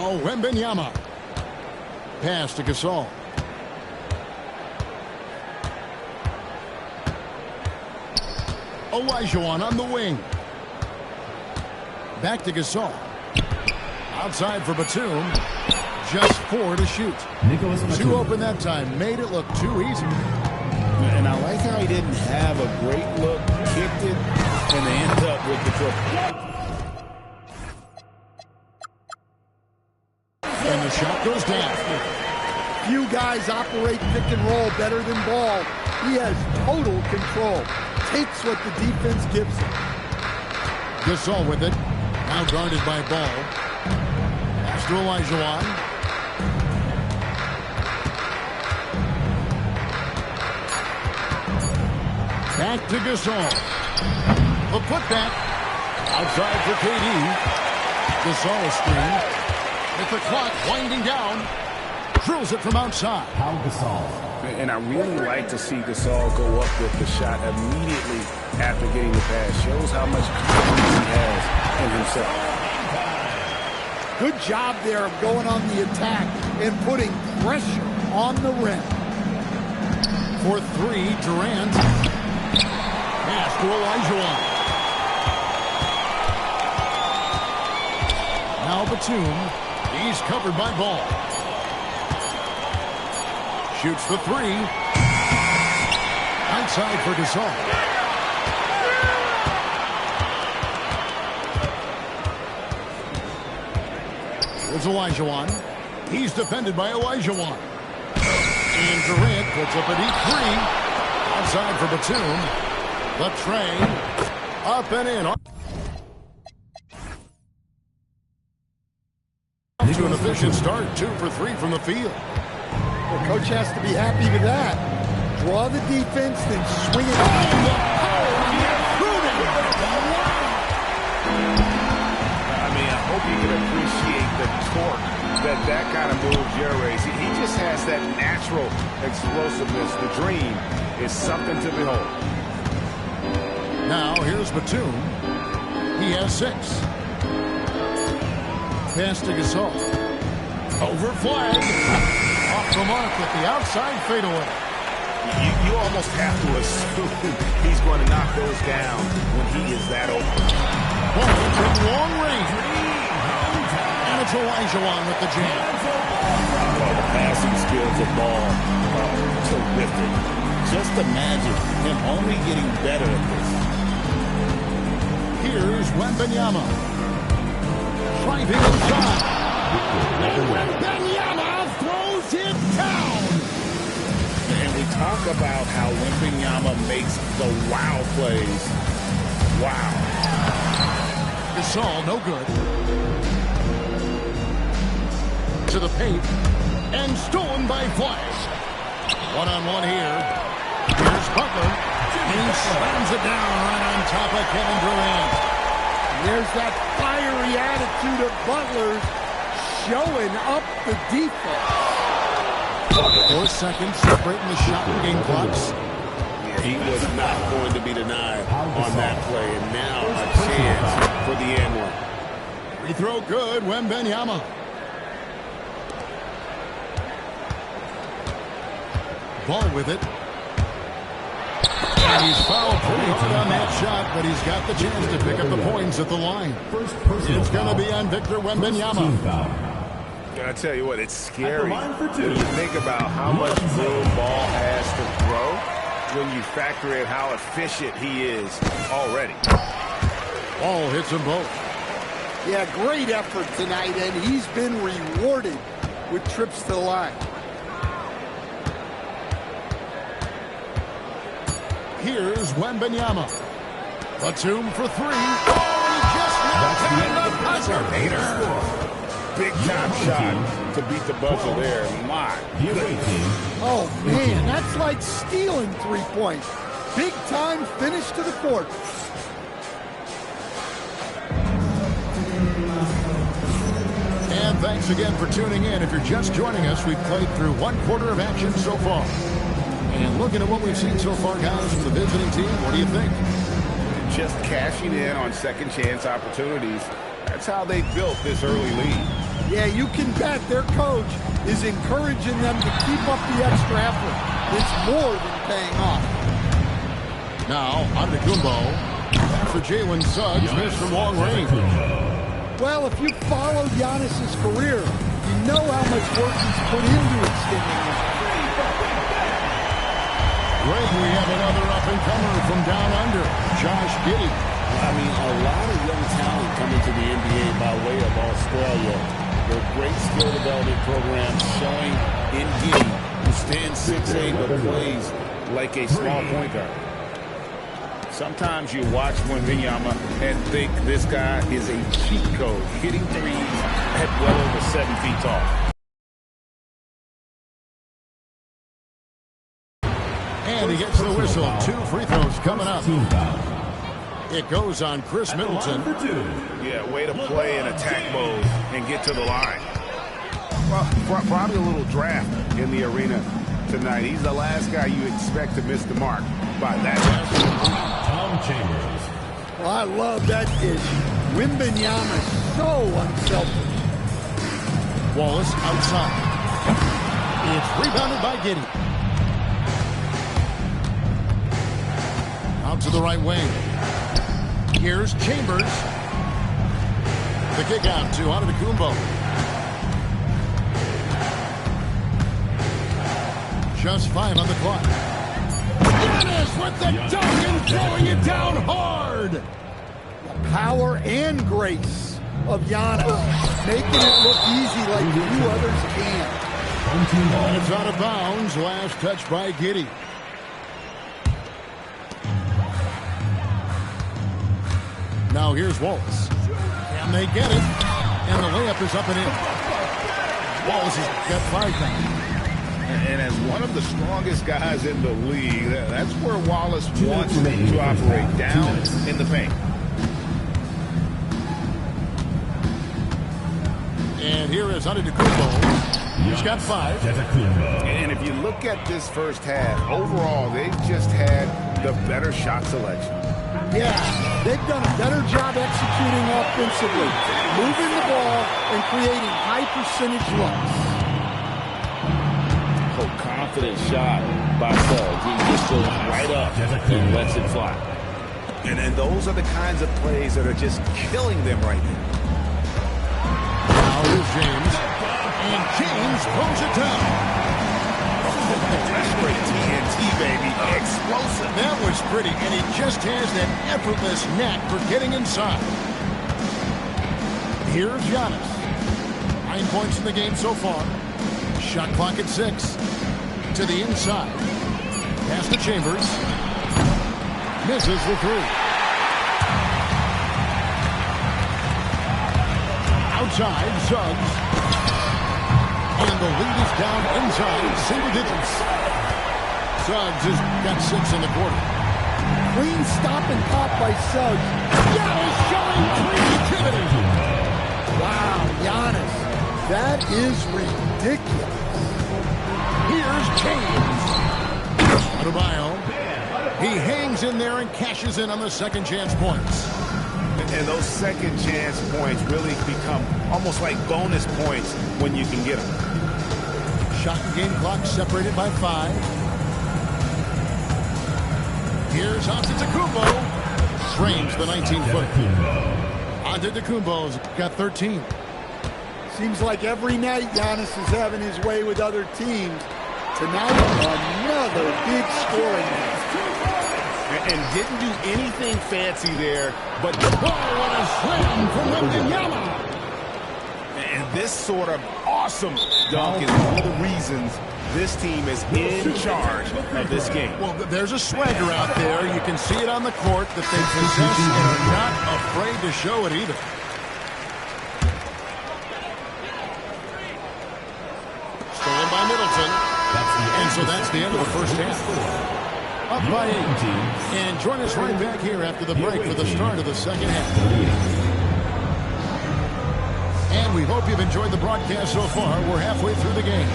Now Wembanyama. Pass to Gasol. Olajuwon on the wing. Back to Gasol. Outside for Batum. Just 4 to shoot. Too open that time. Made it look too easy. And I like how he didn't have a great look, kicked it, and they ended up with the triple. And the shot goes down. Few guys operate pick and roll better than Ball. He has total control. Takes what the defense gives him. Gasol with it. Now guarded by Ball. Pass to Olajuwon. Back to Gasol. The putback. Outside for KD. Gasol screen. With the clock winding down. Drills it from outside. And I really like to see Gasol go up with the shot immediately after getting the pass. Shows how much confidence he has in himself. Good job there of going on the attack and putting pressure on the rim. For 3, Durant. Pass to Olajuwon. Now Batum. He's covered by Ball. Shoots the 3. Outside for Gasol. Here's Olajuwon. He's defended by Olajuwon. And Durant puts up a deep 3. Outside for Batum. The train. Up and in. To an efficient start. 2 for 3 from the field. The coach has to be happy with that. Draw the defense, then swing it on. The power I mean, I hope you can appreciate the torque that kind of move generates. He just has that natural explosiveness. The dream is something to behold. Now here's Batum. He has 6. Pass to Gasol. Over flag. Off the mark with the outside fadeaway. You almost have to assume he's going to knock those down when he is that open. Ball from long range. And it's Olajuwon with the jam. Well, the passing skills of Ball are terrific. Just imagine him only getting better at this. Here's Wembanyama. Driving inside. Wembanyama throws it down. And we talk about how Wembanyama makes the wow plays. Wow. Gasol, no good. To the paint. And stolen by Flash. One-on-one here. Here's Butler. He slams it down right on top of Kevin Durant. There's that fiery attitude of Butler's showing up the defense. 4 seconds separating the shot and game clocks. Yeah, he was not going to be denied on that play. And now a chance for the and one. Free throw good, Wembanyama. Ball with it. And he's fouled pretty hard on that shot, but he's got the chance to pick up the points at the line. It's going to be on Victor Wembanyama. I tell you what, it's scary when you think about how much room Ball has to throw when you factor in how efficient he is already. Ball hits them both. Yeah, great effort tonight, and he's been rewarded with trips to the line. Here's Wembanyama. Batum for 3. Oh, he just knocked down the buzzer. Big time shot to beat the buzzer there. My goodness. Oh, man, that's like stealing 3 points. Big time finish to the court. And thanks again for tuning in. If you're just joining us, we've played through 1/4 of action so far. And looking at what we've seen so far, guys, from the visiting team, what do you think? Just cashing in on second chance opportunities. That's how they built this early lead. Yeah, you can bet their coach is encouraging them to keep up the extra effort. It's more than paying off. Now, Antetokounmpo. After Jalen Suggs missed from long range. Well, if you followed Giannis's career, you know how much work he's put into extending his career. Greg, we have another up-and-comer from down under, Josh Giddey. I mean, a lot of young talent coming to the NBA by way of Australia. Their great skill development program showing in Giddey, who stands 6'8", but plays like a small point guard. Sometimes you watch Wembanyama and think this guy is a cheat code, hitting threes at well over 7 feet tall. And he gets the whistle. 2 free throws coming up. It goes on Chris Middleton. Yeah, way to play in attack mode and get to the line. Well, probably a little draft in the arena tonight. He's the last guy you expect to miss the mark by that much. Tom Chambers. Well, I love that dish. Wembanyama so unselfish. Wallace outside. It's rebounded by Giddey. Out to the right wing. Here's Chambers. The kick out to Antetokounmpo. Just 5 on the clock. Giannis with the dunk and throwing it down hard. The power and grace of Giannis, making it look easy like few others can. And it's out of bounds. Last touch by Giddey. Now here's Wallace. Can they get it? And the layup is up and in. Wallace has got 5 now. And as one of the strongest guys in the league, that's where Wallace wants to operate, down in the paint. And here is Antetokounmpo. He's got 5. And if you look at this first half, overall, they've just had the better shot selection. Yeah, they've done a better job executing offensively, moving the ball and creating high percentage looks. Oh, confident shot by Suggs. He just goes right up and lets it fly. And those are the kinds of plays that are just killing them right now. Now here's James. And James pulls it down. That's great TNT, baby. Explosive. That was pretty, and he just has that effortless knack for getting inside. Here's Giannis. 9 points in the game so far. Shot clock at 6. To the inside. Pass to Chambers. Misses the 3. Outside, Suggs. And the lead is down inside single digits. Suggs has got 6 in the quarter. Clean stop and pop by Suggs. Giannis showing creativity. Wow, Giannis. That is ridiculous. Here's James. Adebayo. He hangs in there and cashes in on the second chance points. And those second chance points really become almost like bonus points when you can get them. Shot and game clock separated by 5. Here's Antetokounmpo. Frames the 19-foot. Antetokounmpo's got 13. Seems like every night Giannis is having his way with other teams. Tonight, another big scoring night. And didn't do anything fancy there, but what a slam from Wembanyama. And this sort of awesome dunk is one of the reasons this team is in charge of this game. Well, there's a swagger out there. You can see it on the court that they possess and are not afraid to show it either. Stolen by Middleton. And so that's the end of the first half. Up by 8. And join us right back here after the break for the start of the second half. And we hope you've enjoyed the broadcast so far. We're halfway through the game.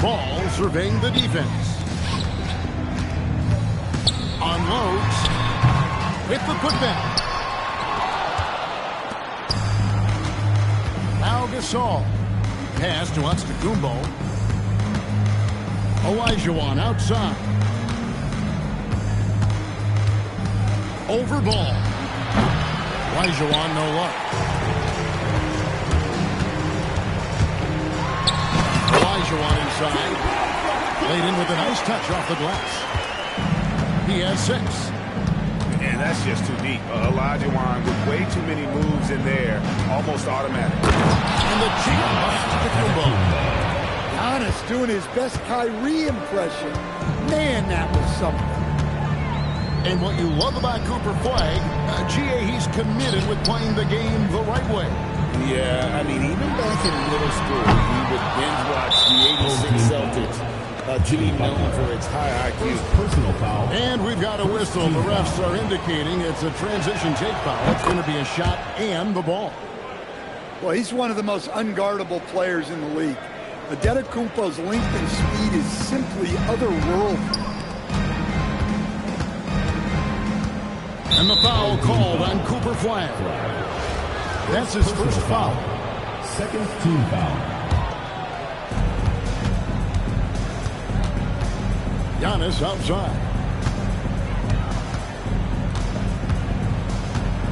Ball surveying the defense. On unloads with the putback. Now Gasol. Pass to Antetokounmpo. Olajuwon outside. Over ball. Olajuwon no luck. Olajuwon inside. Laid in with a nice touch off the glass. He has 6. And that's just too deep. Olajuwon with way too many moves in there. Almost automatic. And the cheat by Antetokounmpo. Giannis doing his best Kyrie impression. Man, that was something. And what you love about Cooper Flag, GA, he's committed with playing the game the right way. Yeah, I mean, even back in middle school, he would binge watch the 86 Celtics, a team known for its high IQ. Personal foul. And we've got a whistle. The refs are indicating it's a transition take foul. It's going to be a shot and the ball. Well, he's one of the most unguardable players in the league. Antetokounmpo's length and speed is simply otherworldly. And the foul called on Cooper Flag. That's his first foul. Second team foul. Giannis outside.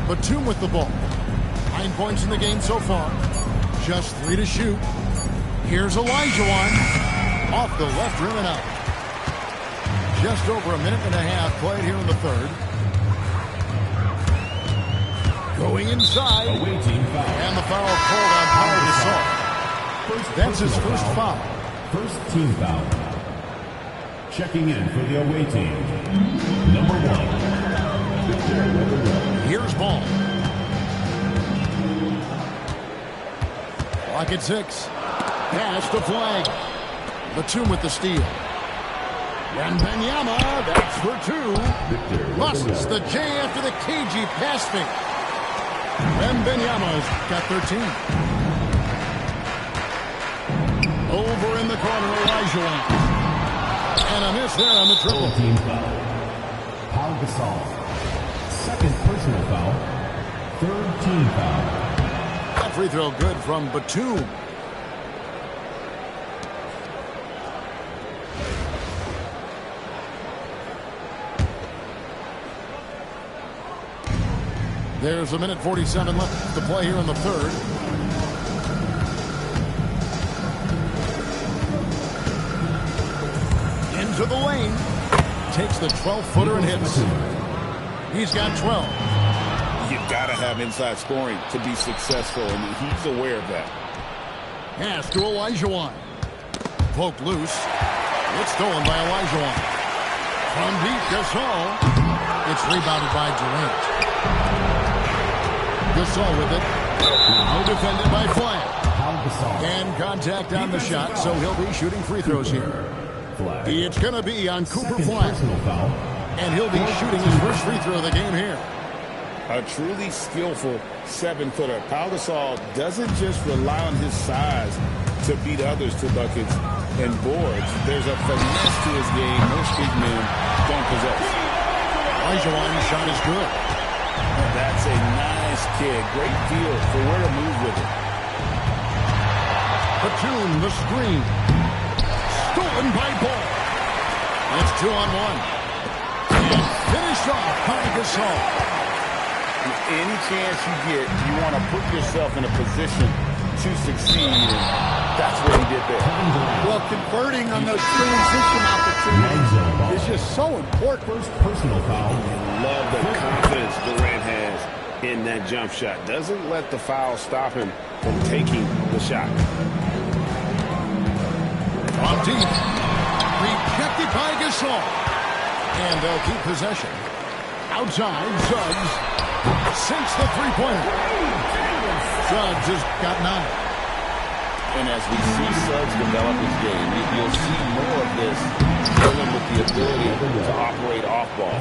Batum with the ball. 9 points in the game so far. Just 3 to shoot. Here's Olajuwon. Off the left rim and out. Just over a minute and a half played here in the third. Going inside. Away team foul. And the foul called on Pau Gasol. That's his first foul. First team foul. Checking in for the away team. Number 1. Here's ball. Clock at 6. Pass to Flag. Batum with the steal. And Benyama, that's for 2. Busts the J after the cagey pass fake. And Benyama's got 13. Over in the corner, Olajuwon. And a miss there on the triple. Team foul. Pau Gasol. Second personal foul. Third team foul. That free throw good from Batum. There's a minute 47 left to play here in the third. Into the lane. Takes the 12-footer and hits. He's got 12. You've got to have inside scoring to be successful, and he's aware of that. Pass to Olajuwon. Poked loose. It's stolen by Olajuwon. From deep, Gasol. It's rebounded by Durant. Gasol with it. Now defended by Flag. And contact on the shot, so he'll be shooting free throws here. It's going to be on Cooper Flag. And he'll be shooting his first free throw of the game here. A truly skillful 7-footer. Pau Gasol doesn't just rely on his size to beat others to buckets and boards. There's a finesse to his game most big men don't possess. Olajuwon's shot is good. That's a nice kick. Great feel for where to move with it. Batum, the screen. Stolen by Ball. It's 2-on-1. And finished off by Gasol. Any chance you get, you want to put yourself in a position to succeed. And that's what he did there. Well, converting on those transition opportunities is just so important. First personal foul. Love the confidence Durant has in that jump shot. Doesn't let the foul stop him from taking the shot. On deep. Rejected by Gasol. And they'll keep possession. Outside, Suggs sinks the three-pointer. Suggs has got 9. And as we see Suggs develop his game, you'll see more of this dealing with the ability to operate off ball.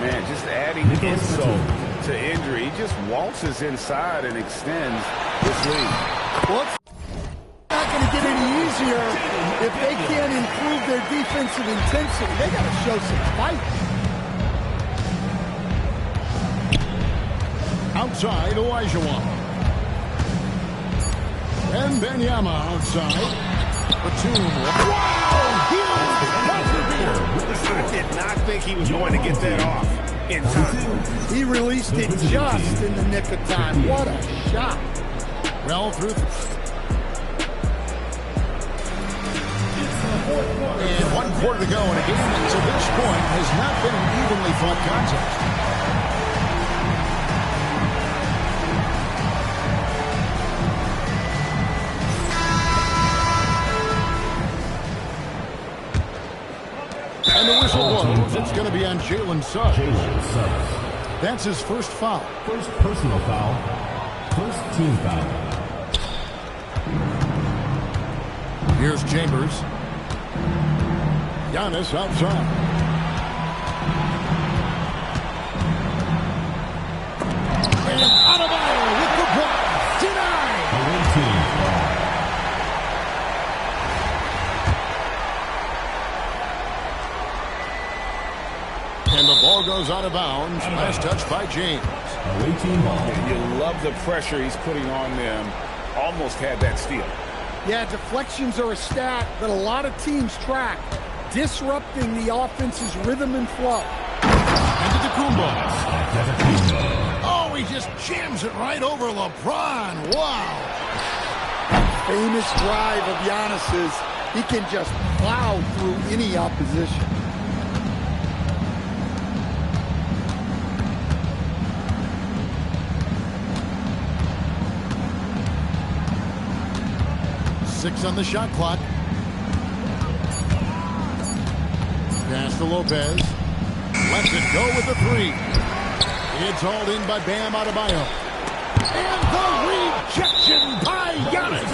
Man, just adding insult to injury. He just waltzes inside and extends this lead. Well, it's not going to get any easier if they can't improve their defensive intensity. They got to show some fight. outside Olajuwon. And Benyama outside. Batum. Wow! I did not think he was going to get that off in time. He released it just in the nick of time. What a shot. Well, through. And 1 quarter to go in a game that to this point has not been an evenly fought contest. And the whistle blows. It's going to be on Jalen Suggs. That's his first foul. First personal foul. First team foul. Here's Chambers. Giannis outside. And Adebayo with the block. Denied. Away team foul. And the ball goes out of bounds. Last touch by James. Away team ball. You love the pressure he's putting on them. Almost had that steal. Yeah, deflections are a stat that a lot of teams track, disrupting the offense's rhythm and flow. Into the Kumbo. Oh, he just jams it right over LeBron. Wow. Famous drive of Giannis's. He can just plow through any opposition. Six on the shot clock. Pass to Lopez. Lets it go with the three. It's hauled in by Bam Adebayo. And the rejection by Giannis.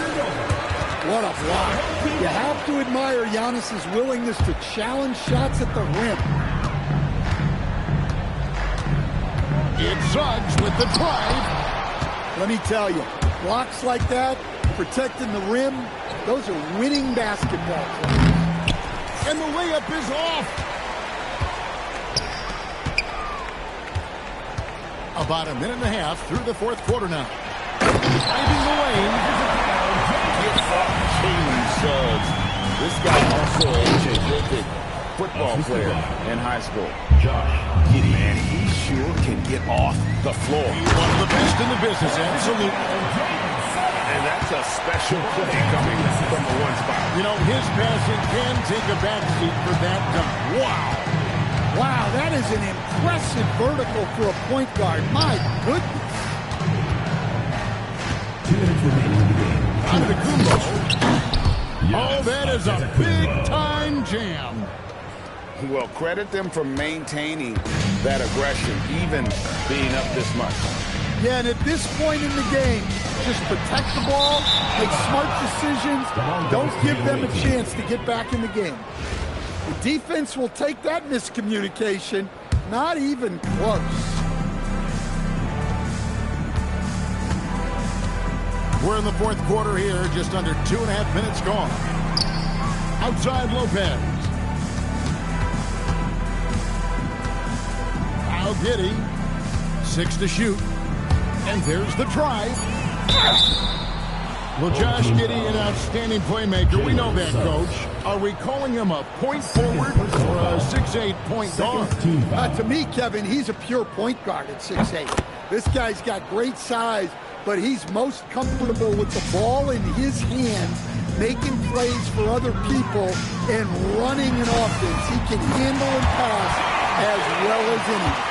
What a block. You have to admire Giannis's willingness to challenge shots at the rim. It's Suggs with the drive. Let me tell you, blocks like that, protecting the rim, those are winning basketball plays. And the layup is off. About a minute and a half through the fourth quarter now. Driving the lane. Suggs. This guy also a terrific football player in high school. Josh Giddey. Man, he sure can get off the floor. He's one of the best in the business, absolutely. And that's a special play coming from the one spot. You know, his passing can take a backseat for that dunk. Wow. Wow, that is an impressive vertical for a point guard. My goodness. 2 minutes remaining in the game. On the Kumbo. Oh, that is a big-time jam. Well, credit them for maintaining that aggression, even being up this much. Yeah, and at this point in the game, just protect the ball, make smart decisions, don't give them a chance to get back in the game. The defense will take that miscommunication, not even close. We're in the fourth quarter here, just under 2.5 minutes gone. Outside Lopez. Now Giddey. 6 to shoot. And there's the drive. Well, Josh Giddey, an outstanding playmaker. We know that, Coach. Are we calling him a point forward or a 6'8" point guard? To me, Kevin, he's a pure point guard at 6'8". This guy's got great size, but he's most comfortable with the ball in his hands, making plays for other people and running an offense. He can handle and pass as well as anyone.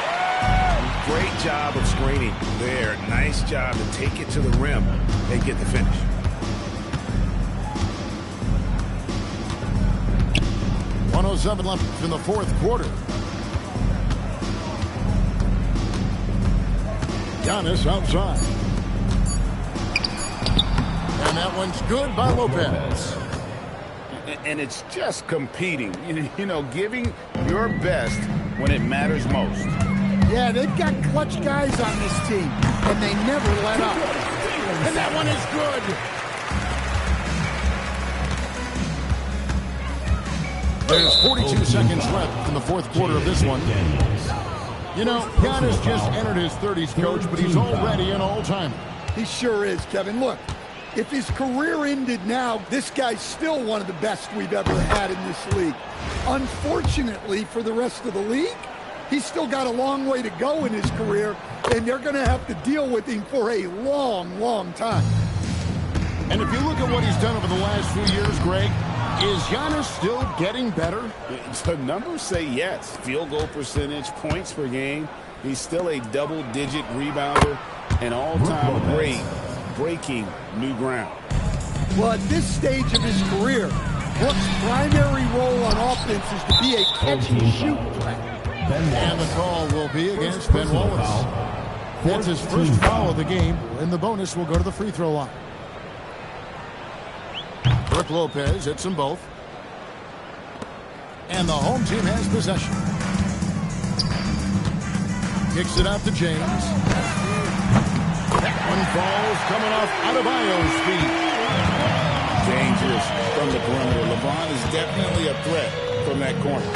Great job of screening there. Nice job to take it to the rim and get the finish. .107 left in the fourth quarter. Giannis outside. And that one's good by Lopez. And it's just competing, you know, giving your best when it matters most. Yeah, they've got clutch guys on this team, and they never let up. And that one is good. There's 42 seconds left in the fourth quarter of this one. You know, Giannis just entered his 30s, Coach, but he's already an all-timer. He sure is, Kevin. Look, if his career ended now, this guy's still one of the best we've ever had in this league. Unfortunately for the rest of the league, he's still got a long way to go in his career, and they're going to have to deal with him for a long, long time. And if you look at what he's done over the last few years, Greg, is Giannis still getting better? The numbers say yes. Field goal percentage, points per game. He's still a double-digit rebounder, an all-time great, breaking new ground. Well, at this stage of his career, Brook's primary role on offense is to be a catch-and-shoot threat. And the call will be against Ben Wallace. That's his first foul of the game, and the bonus will go to the free throw line. Brook Lopez hits them both. And the home team has possession. Kicks it out to James. That one falls coming off Adebayo's feet. Dangerous from the perimeter. LeBron is definitely a threat from that corner.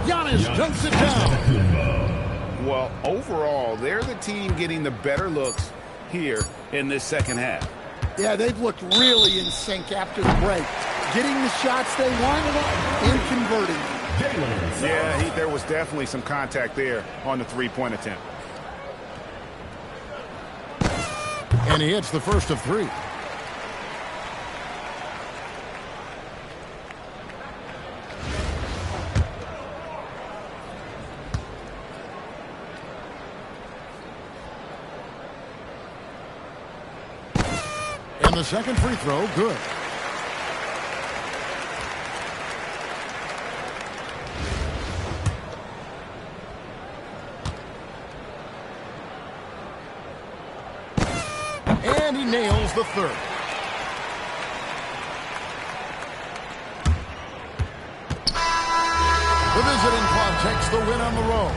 Giannis dunks it down. Well, overall, they're the team getting the better looks here in this second half. Yeah, they've looked really in sync after the break. Getting the shots they wanted and converting them. Yeah, there was definitely some contact there on the three-point attempt. And he hits the first of three. And the second free throw, good. And he nails the third. The visiting club takes the win on the road.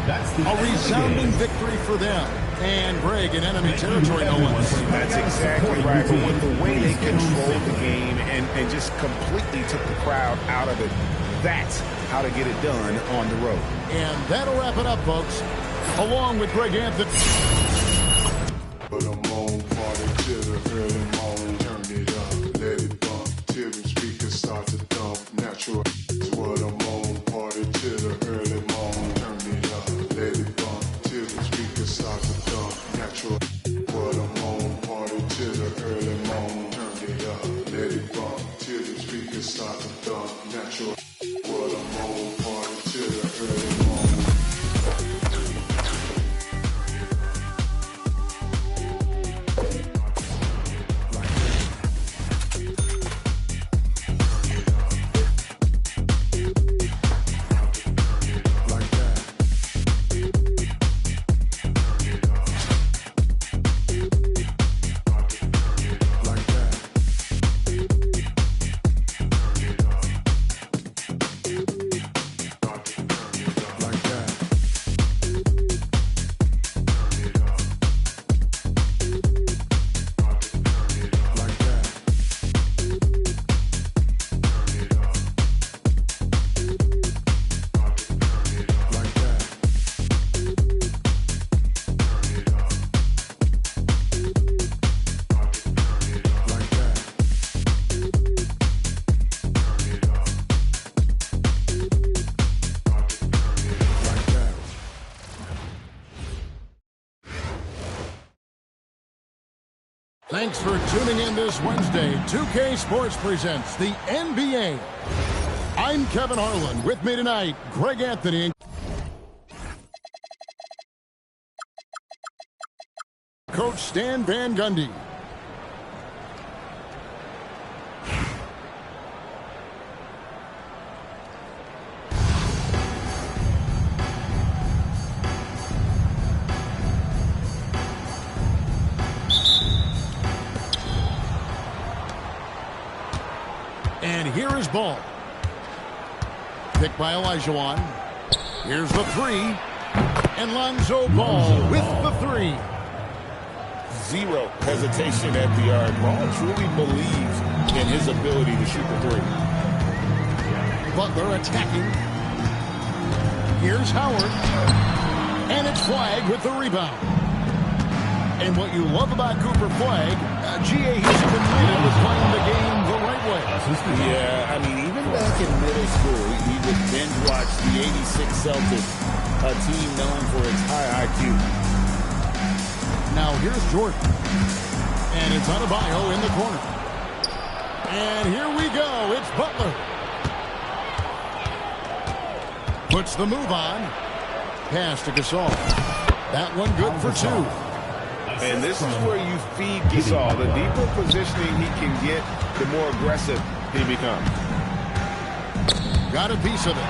A resounding victory for them. And Greg in enemy territory, no less. That's exactly right. But with the way they controlled the game and just completely took the crowd out of it, that's how to get it done on the road. And that'll wrap it up, folks. Along with Greg Anthony. But I'm on party till the early morning. Turn it up, let it bump till the speakers start to dump. Natural is what I'm on. Party till the early morning. Turn it up, let it bump till the speakers start to dump. Natural what I'm on. Party till the early morning. Turn it up, let it bump till the speakers start to dump. Natural what I'm on. Party till the early morning. Thanks for tuning in this Wednesday. 2K Sports presents the NBA. I'm Kevin Harlan. With me tonight, Greg Anthony. Coach Stan Van Gundy. And here is ball. Picked by Olajuwon. Here's the three. And Lonzo Ball with the three. Zero hesitation at the arc. Ball truly believes in his ability to shoot the three. Butler attacking. Here's Howard. And it's Flagg with the rebound. And what you love about Cooper Flagg, GA, he's committed to playing the game the right way. Yeah, I mean, even back in middle school, he would binge watch the '86 Celtics, a team known for its high IQ. Now here's Jordan. And it's Adebayo in the corner. And here we go. It's Butler. Puts the move on. Pass to Gasol. That one good for two. And this is where you feed Gasol. The deeper positioning he can get, the more aggressive he becomes. Got a piece of it.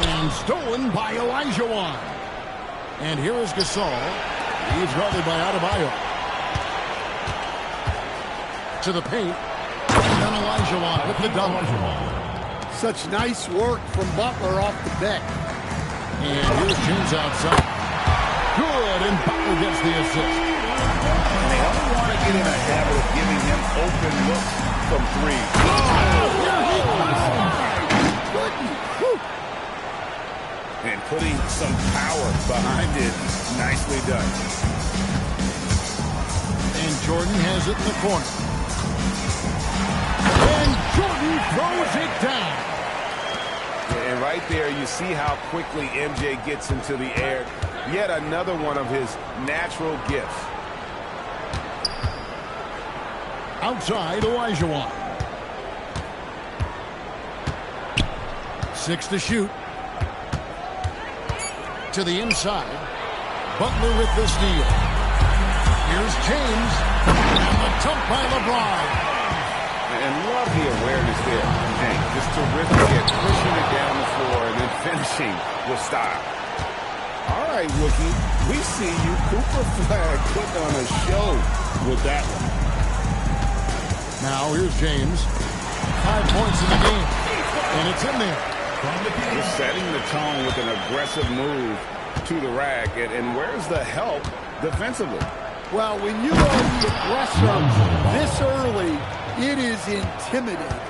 And stolen by Olajuwon. And here is Gasol. He's guarded by Adebayo. To the paint. And then Olajuwon with the dunk. Such nice work from Butler off the deck. And here's James outside. Good, and Butler gets the assist. And they don't want to get in a habit of giving him open looks from three. And putting some power behind it. Nicely done. And Jordan has it in the corner. And Jordan throws it down. And right there, you see how quickly MJ gets into the air. Yet another one of his natural gifts. Outside, Olajuwon. 6 to shoot. To the inside. Butler with the steal. Here's James. And the dunk by LeBron. And love the awareness there. Hey, just terrific at pushing it down the floor and then finishing with style. All right, rookie, we see you. Cooper Flagg putting on a show with that one. Now here's James. 5 points in the game. And it's in there. Just setting the tone with an aggressive move to the rack. And where's the help defensively? Well, when you are the aggressor this early, it is intimidating.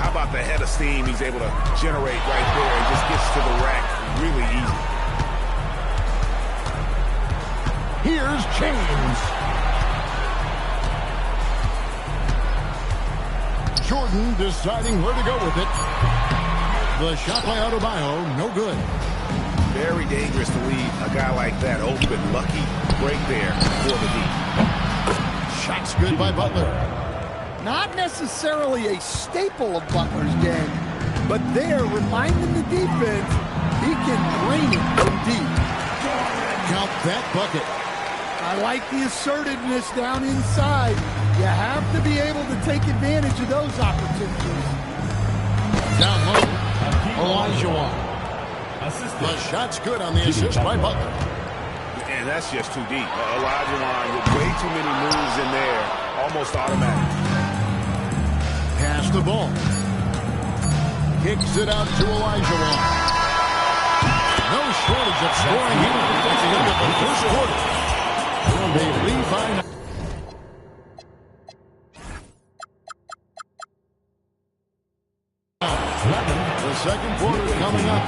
How about the head of steam he's able to generate right there and just gets to the rack really easy. Here's James. Jordan deciding where to go with it. The shot by Adebayo, no good. Very dangerous to leave a guy like that open. Lucky break there for the deep. Shot's good by Butler. Not necessarily a staple of Butler's game, but there, reminding the defense he can drain it from deep. Count that bucket. I like the assertiveness down inside. You have to be able to take advantage of those opportunities. Down low, Olajuwon. The shot's good on the assist by Butler. And that's just too deep. Olajuwon with way too many moves in there, almost automatic. Pass the ball. Kicks it out to Olajuwon. No shortage of scoring here at the end of the first quarter. They lead by 9. The second quarter is coming up.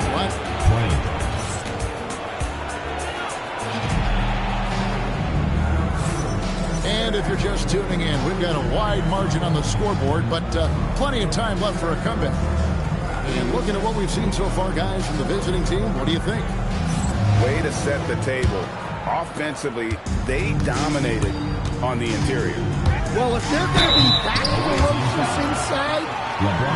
And if you're just tuning in, we've got a wide margin on the scoreboard, but plenty of time left for a comeback. And looking at what we've seen so far, guys, from the visiting team, what do you think? Way to set the table. Offensively, they dominated on the interior. Well, if they're going to be that ferocious inside,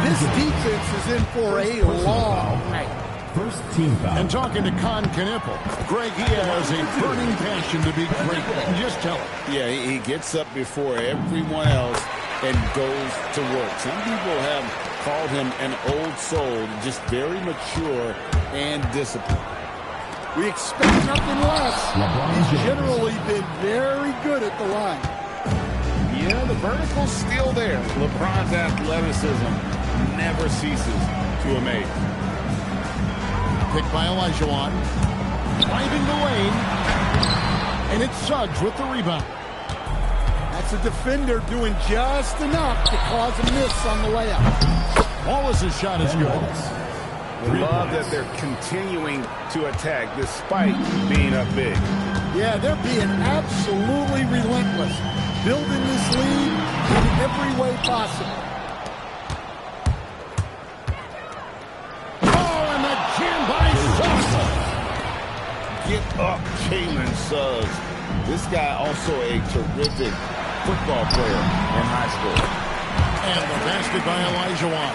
this defense is in for a long night. First team foul. And talking to Con Knipple, Greg, he has a burning passion to be great. Just tell him. Yeah, he gets up before everyone else and goes to work. Some people have called him an old soul, just very mature and disciplined. We expect nothing less. He's generally been very good at the line. Yeah, the vertical's still there. LeBron's athleticism never ceases to amaze. Picked by Olajuwon. Driving the lane. And it's Suggs with the rebound. That's a defender doing just enough to cause a miss on the layup. Wallace's shot is good. Love that they're continuing to attack despite being up big. Yeah, they're being absolutely relentless, building this lead in every way possible. Oh, and the jam by Suggs. Get up, Jalen Suggs. This guy also a terrific football player in high school. And the basket by Olajuwon.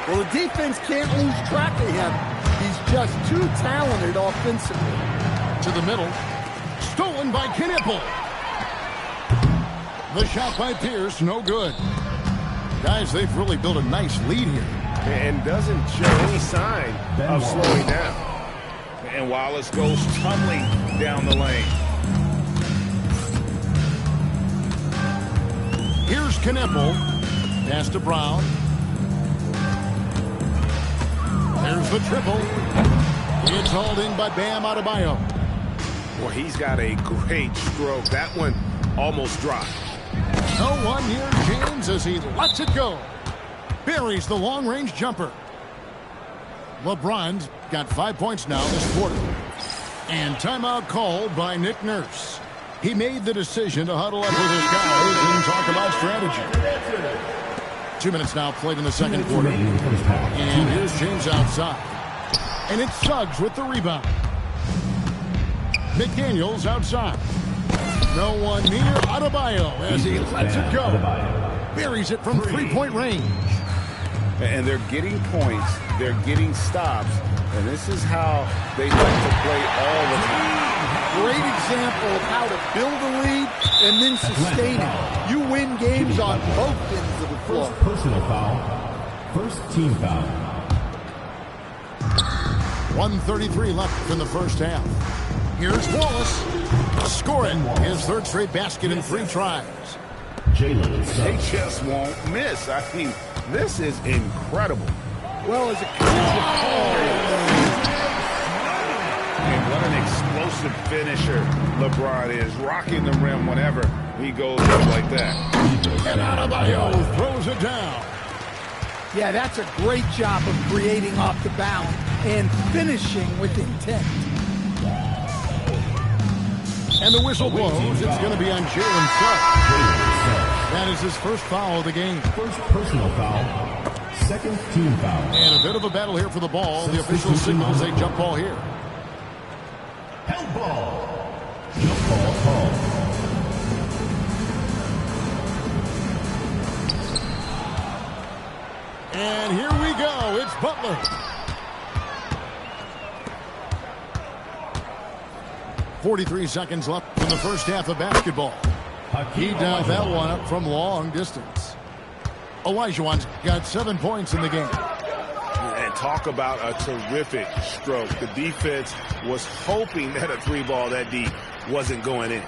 Well, the defense can't lose track of him. He's just too talented offensively. To the middle. Stolen by Knipple. The shot by Pierce, no good. Guys, they've really built a nice lead here. And doesn't show any sign of slowing down. And Wallace goes tumbling down the lane. Here's Knipple. Pass to Brown. There's the triple. It's hauled in by Bam Adebayo. Well, he's got a great stroke. That one almost dropped. No one near James as he lets it go. Buries the long-range jumper. LeBron's got 5 points now this quarter. And timeout called by Nick Nurse. He made the decision to huddle up with his guys and talk about strategy. 2 minutes now played in the second quarter. And here's James outside. And it's Suggs with the rebound. McDaniels outside. No one near Adebayo as he lets it go. Buries it from three-point range. And they're getting points. They're getting stops. And this is how they like to play all the time. Great example of how to build a lead and then sustain it. You win games on both ends of the floor. First personal foul. First team foul. 1:33 left in the first half. Here's Wallace. Scoring his third straight basket in 3 tries. Jalen Suggs. They just won't miss. I mean, this is incredible. Well, as a coach, And what an explosive finisher LeBron is, rocking the rim whenever he goes up like that. And Adebayo throws it down. yeah, that's a great job of creating off the bounce and finishing with intent. And the whistle blows. It's going to be on Jalen Suggs. That is his first foul of the game. First personal foul. Second team foul. And a bit of a battle here for the ball. The official signals a jump ball here. Held ball. Jump ball called. And here we go. It's Butler. 43 seconds left in the first half of basketball. He dialed that one up from long distance. Olajuwon's got 7 points in the game. And talk about a terrific stroke. The defense was hoping that a 3-ball that deep wasn't going in.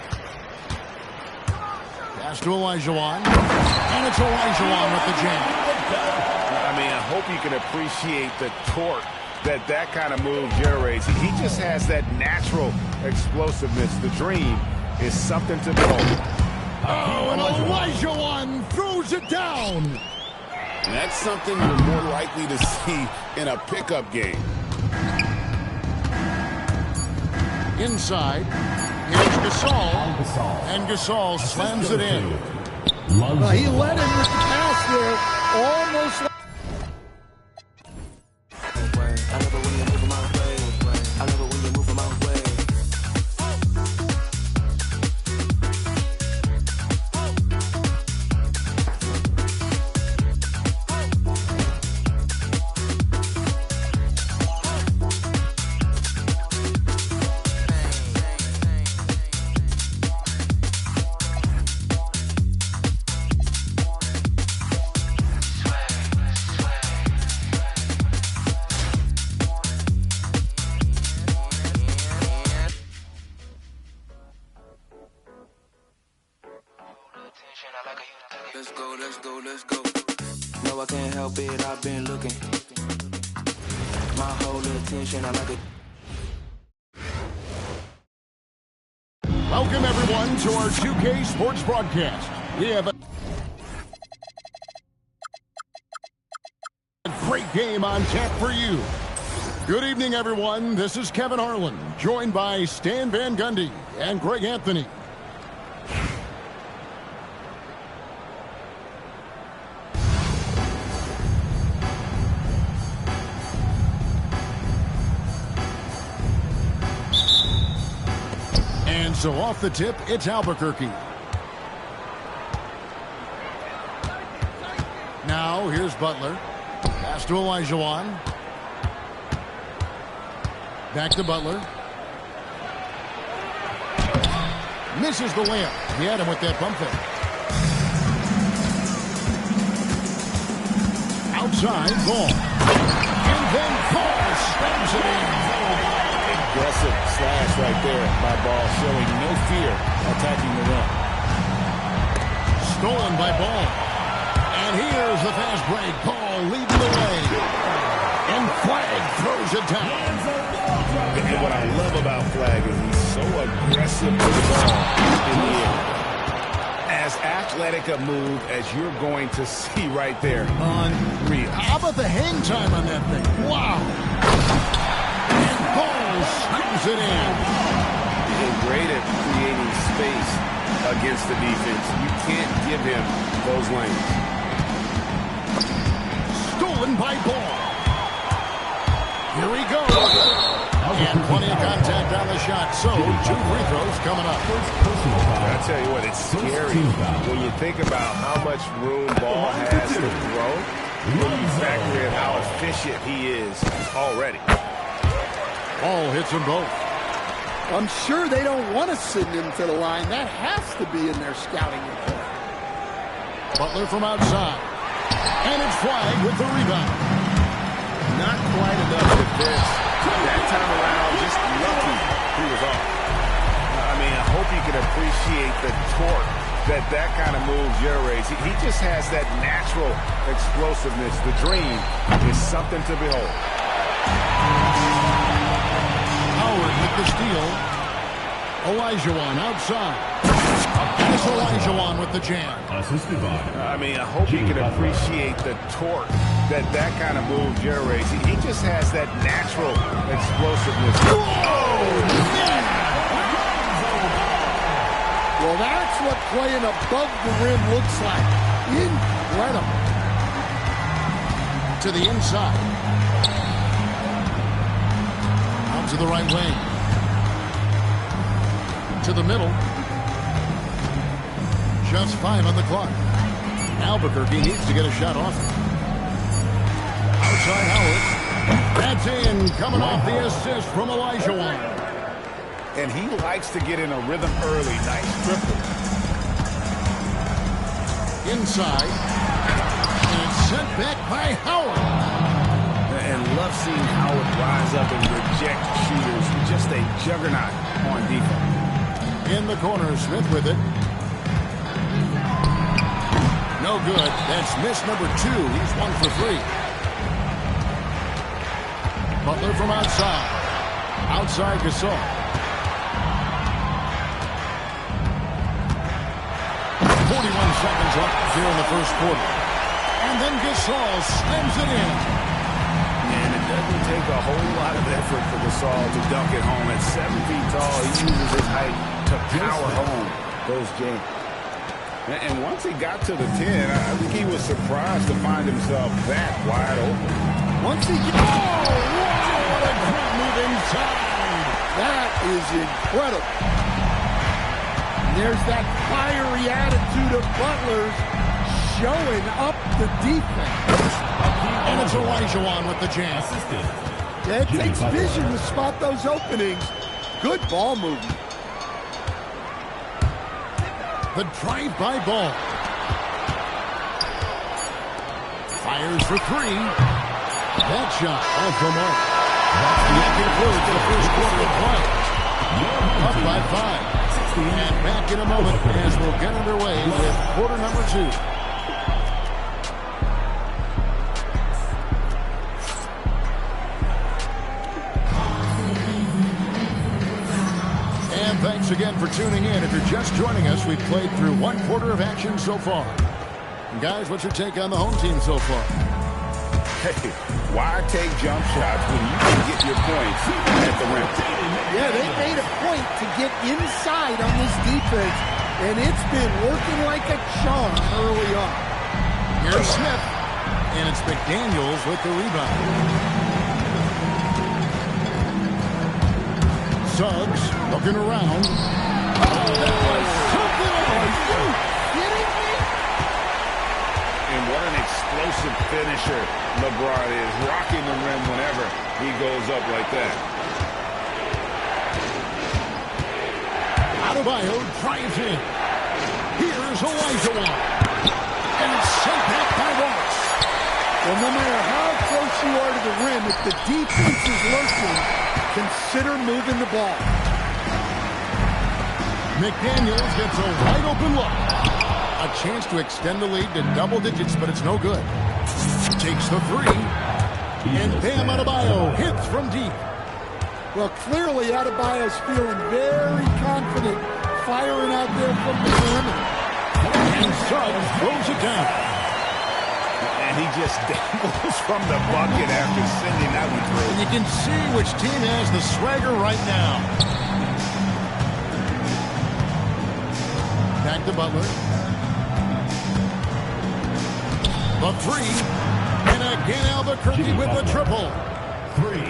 Pass to Olajuwon. And it's Olajuwon with the jam. I mean, I hope you can appreciate the torque that kind of move generates. He just has that natural explosiveness. The dream is something to behold. Oh, and Olajuwon throws it down. And that's something you're more likely to see in a pickup game. Inside, here's Gasol. And Gasol slams it in. He led him with the pass there, almost like let's go. No, I can't help it, I've been looking. My whole attention, I like it. Welcome, everyone, to our 2K Sports broadcast. We have great game on tap for you. Good evening, everyone. This is Kevin Harlan, joined by Stan Van Gundy and Greg Anthony. And so off the tip, it's Albuquerque. Now, here's Butler. Pass to Olajuwon. Back to Butler. Misses the layup. He had him with that pump fake. Outside, ball. And then Paul slams it in. Aggressive slash right there by Ball, showing no fear attacking the rim. Stolen by Ball. And here's the fast break. Paul leading the way. And Flag throws it down. And what I love about Flag is he's so aggressive with the ball in the air. As athletic a move as you're going to see right there. Unreal. How about the hang time on that thing? Wow. And Paul slams it in. He's great at creating space against the defense. You can't give him those lanes. Stolen by Ball. Here we go. And plenty of contact on the shot. So, 2 free throws coming up. I tell you what, it's scary when you think about how much room Ball has to throw. When you factor in how efficient he is already. Ball hits them both. I'm sure they don't want to send him to the line. That has to be in their scouting report. Butler from outside. And it's Flag with the rebound. Not quite enough defense. That time around, just lucky he was off. I mean, I hope you can appreciate the torque that kind of move generates. He just has that natural explosiveness. The dream is something to behold. Howard with the steal. Olajuwon outside. And it's Olajuwon with the jam. Assisted by. I mean, I hope you can appreciate the torque that kind of move generates. He just has that natural explosiveness. Well, that's what playing above the rim looks like. Incredible. To the inside. Out to the right wing. To the middle. Just 5 on the clock. Albuquerque needs to get a shot off. Outside Howard. That's in. Coming off the assist from Olajuwon. And he likes to get in a rhythm early. Nice triple. Inside. And sent back by Howard. And love seeing Howard rise up and reject shooters. Just a juggernaut on defense. In the corner, Smith with it. No good. That's miss number 2. He's 1 for 3. Butler from outside. Outside Gasol. 41 seconds left here in the first quarter. And then Gasol slams it in. And it doesn't take a whole lot of effort for Gasol to dunk it home. At 7 feet tall, he uses his height to power home those games. And once he got to the 10, I think he was surprised to find himself that wide open. Once he gets... Oh, wow, what a great move inside. That is incredible. There's that fiery attitude of Butler's showing up the defense. And it's Olajuwon with the jam. Yeah, it takes vision to spot those openings. Good ball movement. The drive-by Ball. Fires for 3. That shot off the mark. That concludes the first quarter of play. Up by 5. And back in a moment as we'll get underway with quarter number 2. And thanks again for tuning in. If you're just joining us, we've played through 1 quarter of action so far. And guys, what's your take on the home team so far? Hey, why take jump shots when you can get your points at the rim? Yeah, they made a point to get inside on this defense, and it's been working like a charm early on. Here's Smith, and it's McDaniels with the rebound. Suggs looking around. Oh, that was something else. Are you kidding me? And what an explosive finisher LeBron is, rocking the rim whenever he goes up like that. Adebayo drives in. Here's Olajuwon. And it's sent back by Ross. Well, no matter how close you are to the rim, if the defense is lurking, consider moving the ball. McDaniels gets a wide open look. A chance to extend the lead to double digits, but it's no good. Takes the three. And Bam Adebayo hits from deep. Well, clearly Adebayo's feeling very confident firing out there from the perimeter. And Suggs throws it down. And he just dangles from the bucket after sending that one through. And you can see which team has the swagger right now. Back to Butler. The three. And again Albuquerque with the triple.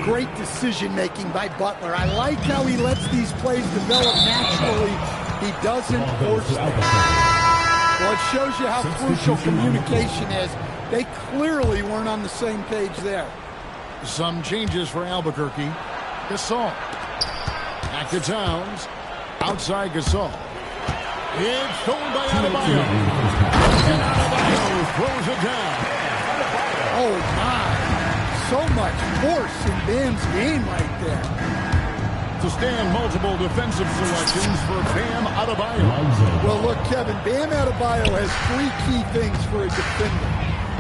Great decision-making by Butler. I like how he lets these plays develop naturally. He doesn't force them. Well, it shows you how crucial communication is. They clearly weren't on the same page there. Some changes for Albuquerque. Gasol. Back to Towns. Outside Gasol. It's stolen by Adebayo. And Adebayo throws it down. Oh, my. So much force in Bam's game right there. To stand multiple defensive selections for Bam Adebayo. Well, look, Kevin, Bam Adebayo has three key things for a defender.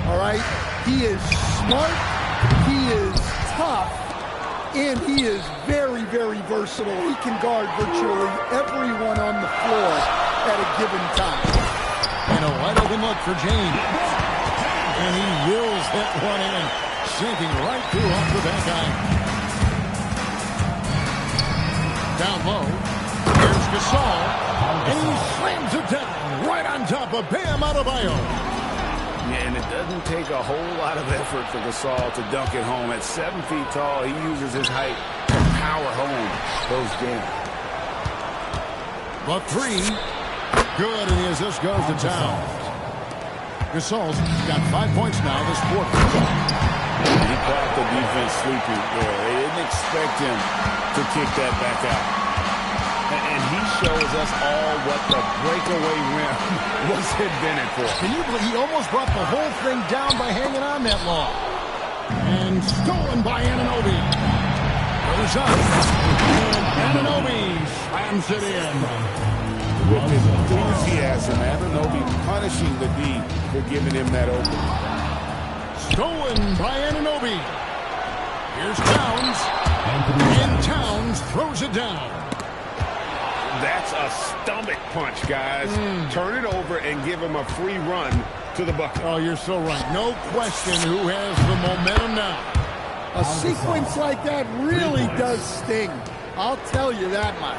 All right? He is smart, he is tough, and he is very, very versatile. He can guard virtually everyone on the floor at a given time. And a wide open look for James. And he wills that one in, sinking right through off the back iron. Down low, here's Gasol, and he slams it down right on top of Bam Adebayo. Yeah, and it doesn't take a whole lot of effort for Gasol to dunk it home. At 7 feet tall, he uses his height to power home those jams. The three, good, and the assist goes to Towns. Gasol's got 5 points now this quarter. He caught the defense sleeping there. They didn't expect him to kick that back out. And he shows us all what the breakaway rim was invented for. Can you believe he almost brought the whole thing down by hanging on that long? And stolen by Anunoby. Goes up. And Anunoby slams it in. With his enthusiasm, Anunoby punishing the D for giving him that open. Stolen by Anunoby. Here's Towns. And Towns throws it down. That's a stomach punch, guys. Turn it over and give him a free run to the bucket. Oh, you're so right. No question who has the momentum now. A sequence like that really does sting. I'll tell you that much.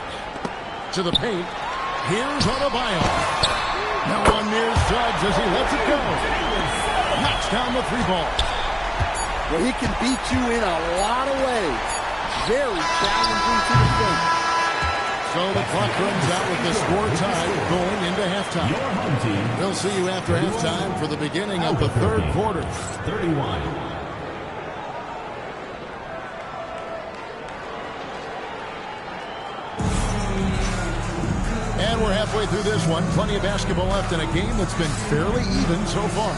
To the paint. Here's Adebayo. Now one near Suggs as he lets it go. Knocks down the three ball. Well, he can beat you in a lot of ways. Very challenging to defend. So the clock runs out with the score tied going into halftime. We'll see you after halftime for the beginning of the third quarter. 31. And we're halfway through this one. Plenty of basketball left in a game that's been fairly even so far.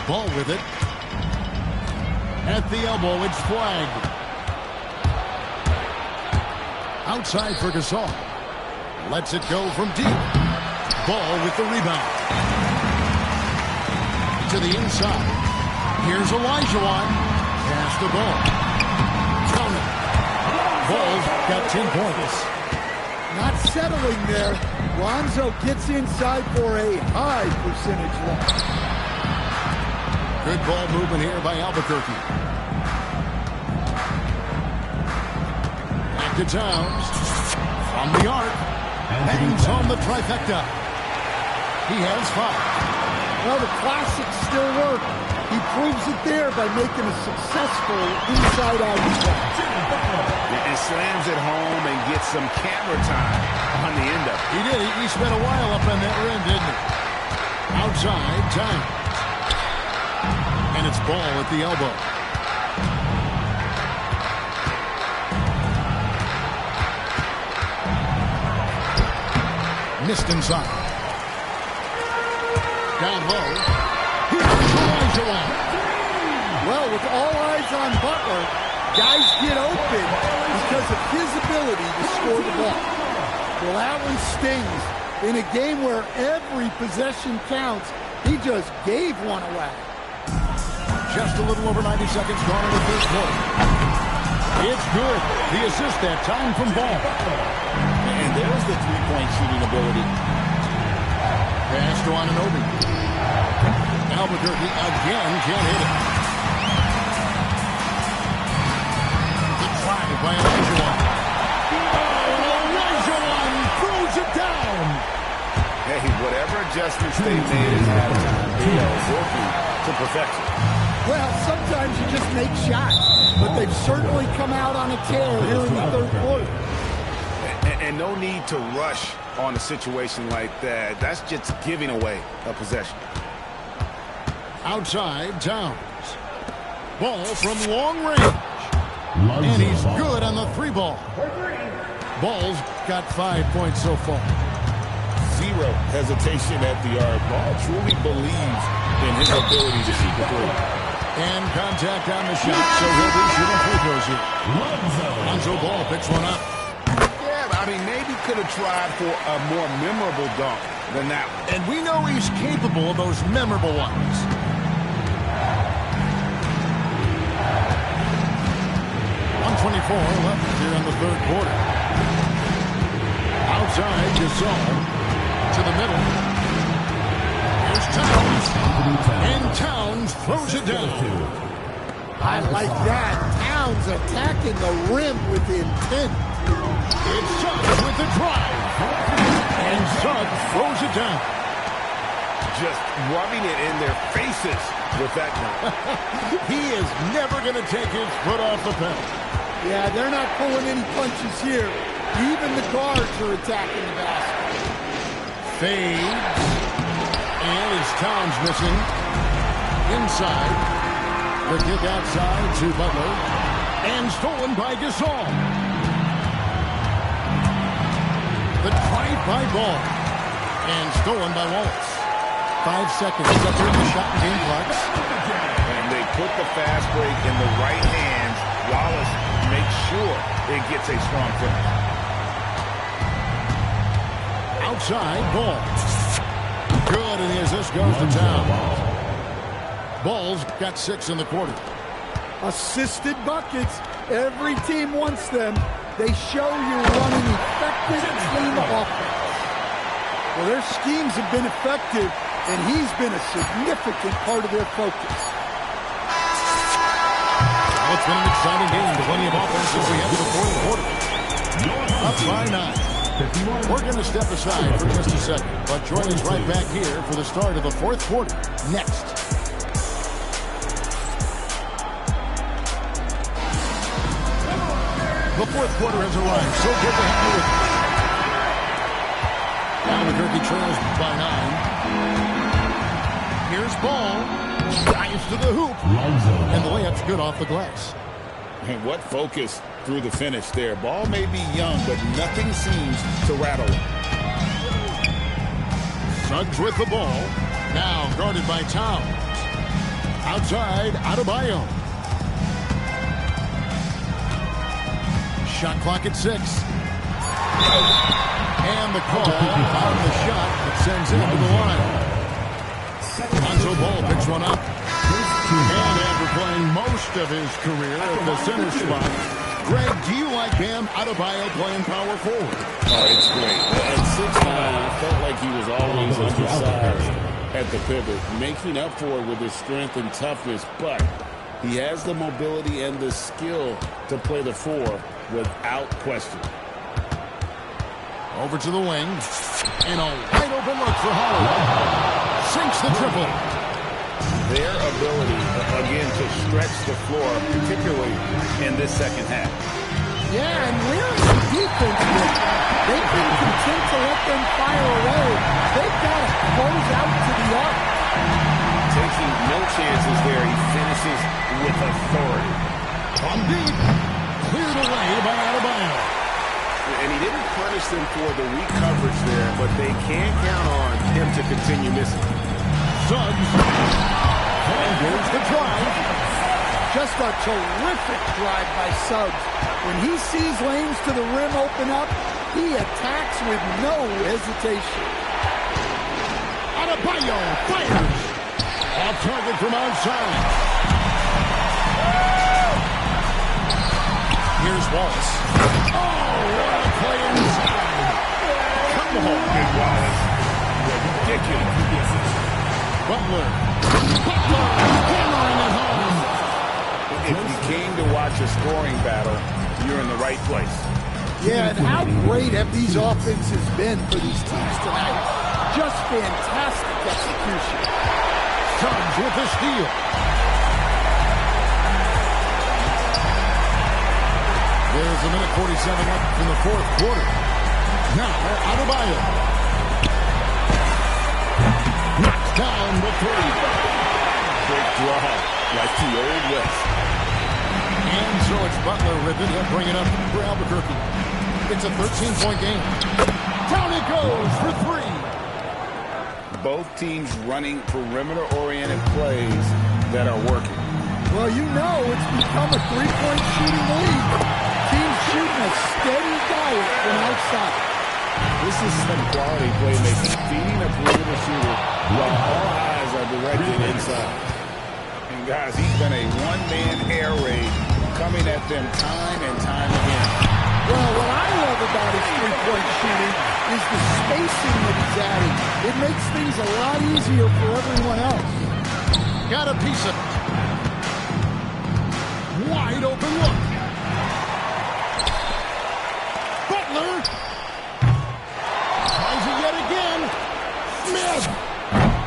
Ball with it. At the elbow, it's flagged. Outside for Gasol. Lets it go from deep. Ball with the rebound. To the inside. Here's Olajuwon. Pass the ball. Counter. Ball's got 10 points. Not settling there. Lonzo gets inside for a high percentage loss. Good ball movement here by Albuquerque. Back to Towns. From the arc. Hangs home the trifecta. He has 5. Well, the classics still work. He proves it there by making a successful inside-out shot. And slams it home and gets some camera time on the end of it. He did. He spent a while up in that rim, didn't he? Outside, Towns. And it's ball at the elbow. Missed inside. Down low. Here's Olajuwon. Well, with all eyes on Butler, guys get open because of his ability to score the ball. Well, that one stings. In a game where every possession counts, he just gave one away. Just a little over 90 seconds gone in the first quarter. It's good. The assist that time from Ball. And there's the three-point shooting ability. Pass to Anunoby. Albuquerque again can't hit it. The drive by Olajuwon. Oh, Olajuwon throws it down. Hey, whatever adjustments they made in halftime, they are working to perfection. Well, sometimes you just make shots, but they've certainly come out on a tear here in the third quarter. And no need to rush on a situation like that. That's just giving away a possession. Outside, Towns. Ball from long range. And he's good on the 3-ball. Ball's got 5 points so far. Zero hesitation at the arc. Ball truly believes in his ability to shoot the three. And contact on the shot, so he'll be shooting free throws here. Lonzo Ball picks one up. Yeah, I mean, maybe could have tried for a more memorable dunk than that one. And we know he's capable of those memorable ones. .124 left here in the third quarter. Outside, Gasol to the middle. Here's Towns. And Towns throws it down. I like that. Towns attacking the rim with intent. It's Suggs with the drive. And Suggs throws it down. Just rubbing it in their faces with that dunk. He is never going to take his foot off the pedal. Yeah, they're not pulling any punches here. Even the guards are attacking the basket. Fades. And is Towns missing. Inside. The kick outside to Butler. And stolen by Gasol. The drive by Ball. And stolen by Wallace. 5 seconds left in the shot and game clock. And they put the fast break in the right hands. Wallace makes sure it gets a strong finish. Outside, Ball. Good, and the assist goes to Towns. Ball's got 6 in the quarter. Assisted buckets. Every team wants them. They show you running effective team offense. Well, their schemes have been effective, and he's been a significant part of their focus. Well, it's been an exciting game. Plenty of offense as we head to the fourth quarter. Up by 9. We're going to step aside for just a second, but join us right back here for the start of the fourth quarter next. The fourth quarter has arrived. So good to have you with us. Albuquerque trails by 9. Here's Ball. Dives to the hoop. And the layup's good off the glass. And what focus through the finish there. Ball may be young, but nothing seems to rattle him. Suggs with the ball. Now guarded by Towns. Outside, Adebayo. Shot clock at 6. And the call on the shot that sends him to the line. Lonzo Ball picks one up. And after playing most of his career at the center spot, Greg, do you like Bam Adebayo playing power forward? Oh, it's great. At 6'9", I felt like he was always undersized at the pivot, making up for it with his strength and toughness, but he has the mobility and the skill to play the 4 without question. Over to the wing. And a wide open look for Howard. Sinks the triple. Their ability, again, to stretch the floor, particularly in this second half. Yeah, and where's the defense with? They've been content to let them fire away. They've got to close out to the arc. Taking no chances there. He finishes with authority. From deep. Cleared away by Adebayo. And he didn't punish them for the weak coverage there, but they can't count on him to continue missing. Suggs. And here's the drive. Just a terrific drive by Suggs. When he sees lanes to the rim open up, he attacks with no hesitation. Adebayo fires. Off target from outside. Here's Wallace. Oh, what a play inside. Come on, Big Wallace. Ridiculous. Butler. Hammering it home. If you came to watch a scoring battle, you're in the right place. Yeah, and how great have these offenses been for these teams tonight? Just fantastic execution. Suggs with the steal. There's a minute 47 left in the fourth quarter. Now, Adebayo. Knocks down the 3. Big draw, like the old West. And so it's Butler ripping. He'll bring it up for Albuquerque. It's a 13-point game. Down it goes for 3. Both teams running perimeter-oriented plays that are working. Well, you know it's become a three-point shooting league. Teams shooting a steady diet from outside. This is some quality playmaking, feeding a perimeter shooter while all eyes are directed inside. And guys, he's been a one-man air raid coming at them time and time again. Well, what I love about his three-point shooting is the spacing that he's adding. It makes things a lot easier for everyone else. Got a piece of wide open look. Butler tries it yet again. Smith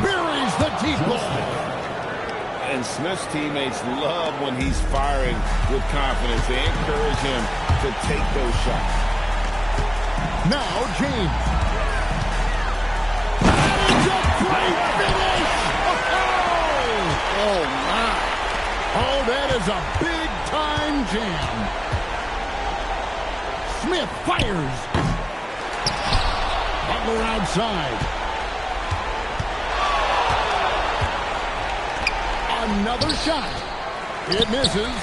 buries the deep ball. And Smith's teammates love when he's firing with confidence. They encourage him to take those shots. Now James. That is a great finish. Oh, my. Oh, that is a big-time jam. Smith fires. Butler outside. Another shot. It misses.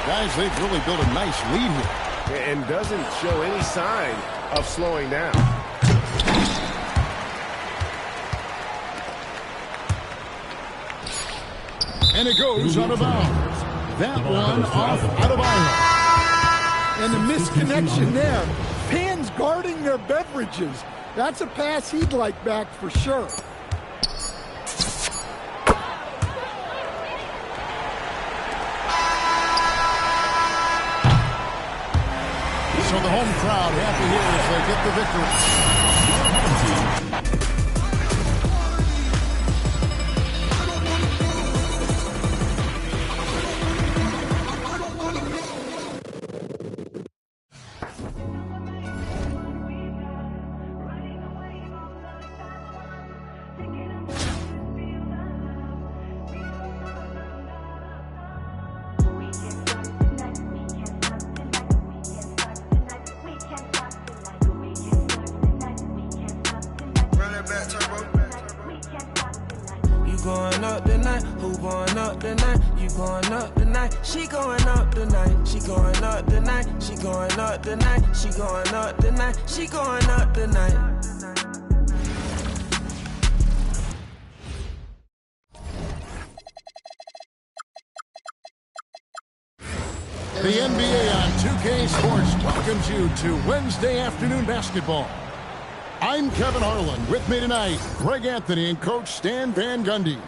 Guys, they've really built a nice lead here. And doesn't show any sign of slowing down. And it goes out of bounds. That one off Adebayo. And the misconnection there. Fans guarding their beverages. That's a pass he'd like back for sure. So the home crowd happy here as they get the victory. Going up tonight, who going up tonight? You going up tonight, she going up tonight, she going up tonight, she going up tonight, she going up tonight, she going up tonight. The NBA on 2K Sports welcomes you to Wednesday afternoon basketball. I'm Kevin Harlan. With me tonight, Greg Anthony and Coach Stan Van Gundy.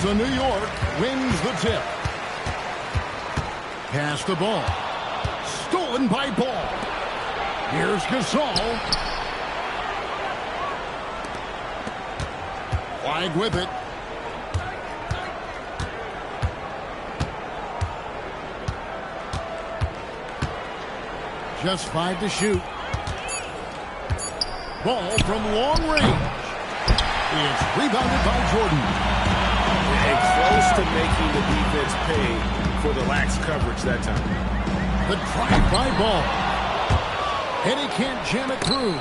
So New York wins the tip. Pass the ball. Stolen by Ball. Here's Gasol. Flag with it. Just 5 to shoot. Ball from long range. It's rebounded by Jordan. And close to making the defense pay for the lax coverage that time. The drive-by Ball. And he can't jam it through.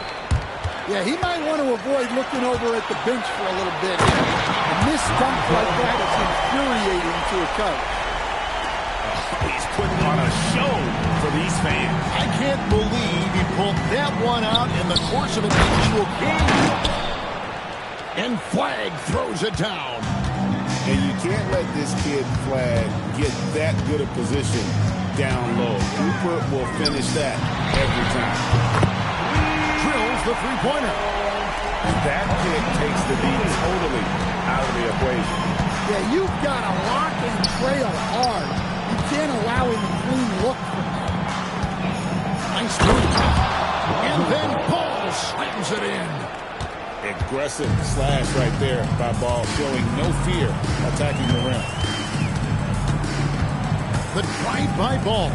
Yeah, he might want to avoid looking over at the bench for a little bit. A missed dunk like that is infuriating to a coach. He's putting on a show for these fans. I can't believe he pulled that one out in the course of an actual game. And Flag throws it down. And you can't let this kid Flag get that good a position down low. Cooper will finish that every time. Drills the three-pointer. And that kick takes the beat totally out of the equation. Yeah, you've got to lock and trail hard. You can't allow him a clean look from that. Nice move. And then Ball slams it in. Aggressive slash right there by Ball, showing no fear attacking the rim. The drive-by Ball.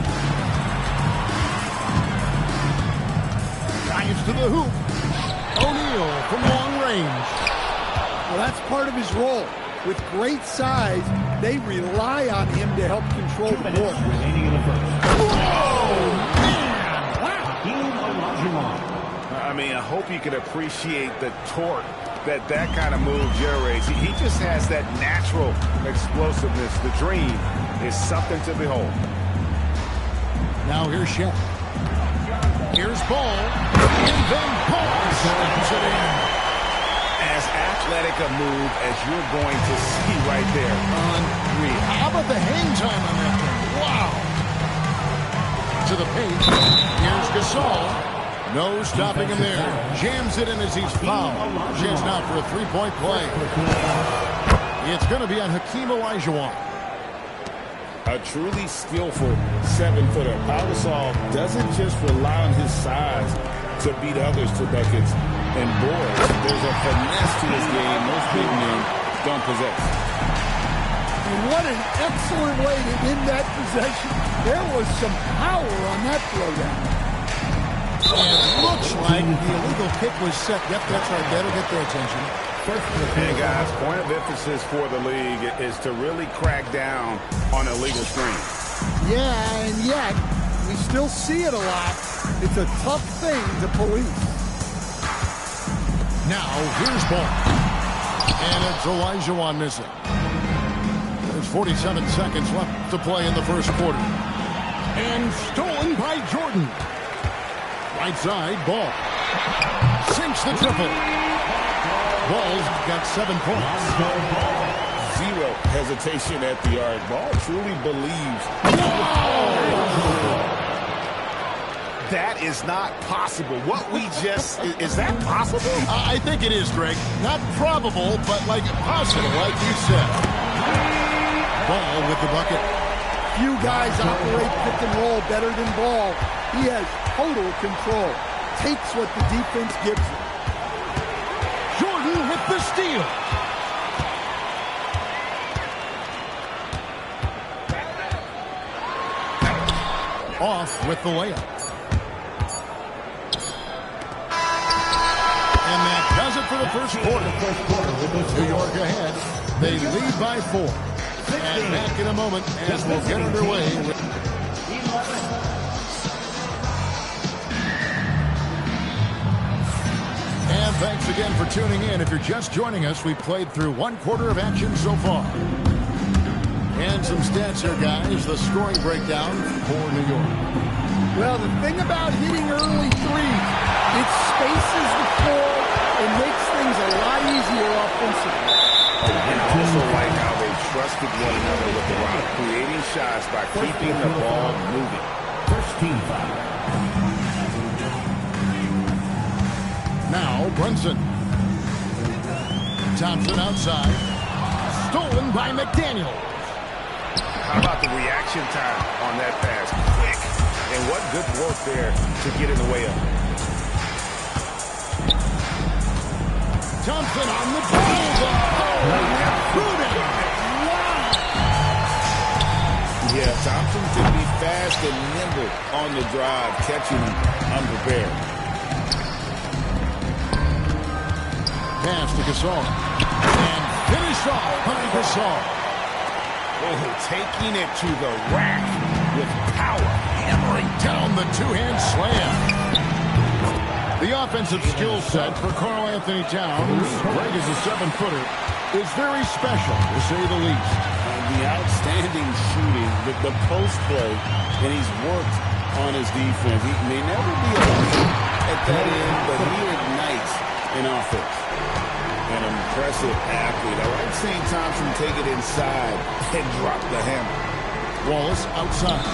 Dives to the hoop. O'Neal from long range. Well, that's part of his role. With great size, they rely on him to help control the ball. Remaining in the first. Oh, man! I mean, I hope you can appreciate the torque that kind of move generates. He just has that natural explosiveness. The dream is something to behold. Now here's Shaq. Here's Ball. And then Ball slams it in. As athletic a move as you're going to see right there. Unreal. How about the hang time on that thing? Wow. To the paint. Here's Gasol. No stopping him there. Jams it in as he's fouled. Chance now for a three-point play. It's going to be on Hakeem Olajuwon. A truly skillful 7-footer. Pau Gasol doesn't just rely on his size to beat others to buckets. And boy, there's a finesse to his game most big men don't possess. And what an excellent way to end that possession. There was some power on that throwdown. It looks like the illegal kick was set. Yep, that's right. That'll get their attention. And guys, point of emphasis for the league is to really crack down on illegal screens. Yeah, and yet, we still see it a lot. It's a tough thing to police. Now, here's Ball. And it's Olajuwon missing. There's 47 seconds left to play in the first quarter. And stolen by Jordan. Right side, Ball. Sinks the triple. Ball's got 7 points. Zero hesitation at the arc. Ball truly believes. That is not possible. What we just... Is that possible? I think it is, Greg. Not probable, but like possible, like you said. Ball with the bucket. Few guys operate pick and roll better than Ball. He has total control. Takes what the defense gives him. Jordan with the steal. Off with the layup. And that does it for the first quarter. New York ahead. They lead by 4. And back in a moment as we'll get underway. And thanks again for tuning in. If you're just joining us, we played through 1 quarter of action so far. And some stats here, guys. The scoring breakdown for New York. Well, the thing about hitting early threes, it spaces the floor and makes things a lot easier offensively. And I also like how they trusted one another with the rock, creating shots by keeping the ball moving. First team foul. Now, Brunson. Thompson outside. Stolen by McDaniel. How about the reaction time on that pass? Quick. And what good work there to get in the way of it. Thompson on the ball. Yeah, Thompson can be fast and nimble on the drive, catching him unprepared. Pass to Gasol. And finished off by Gasol. Oh, taking it to the rack with power. Hammering down the two-hand slam. The offensive skill set for Karl Anthony Towns, Greg is a 7-footer, is very special, to say the least. The outstanding shooting, the post play, and he's worked on his defense. He may never be elite at that end, but he ignites an offense. An impressive athlete. I like seeing Thompson take it inside and drop the hammer. Wallace outside.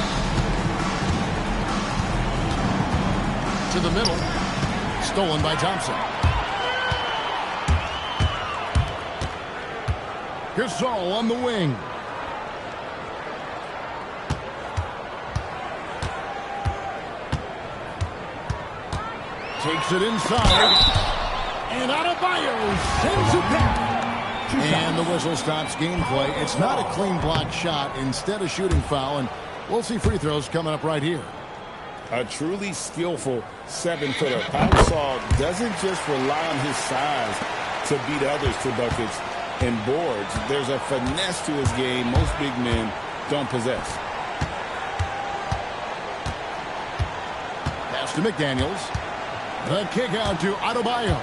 To the middle. Stolen by Thompson. Gasol on the wing. Takes it inside. And Adebayo sends it back. And the whistle stops gameplay. It's not a clean block shot. Instead, a shooting foul. And we'll see free throws coming up right here. A truly skillful 7-footer. Pau Gasol doesn't just rely on his size to beat others to buckets and boards. There's a finesse to his game most big men don't possess. Pass to McDaniels. The kick out to Adebayo.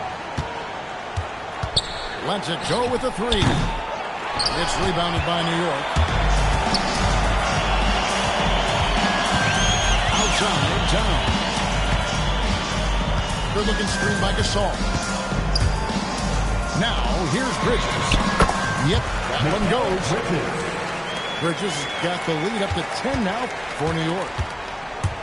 Lets it go with the three. It's rebounded by New York. Outside, down. Good looking screen by Gasol. Now, here's Bridges. Yep, that one goes. Bridges got the lead up to 10 now for New York.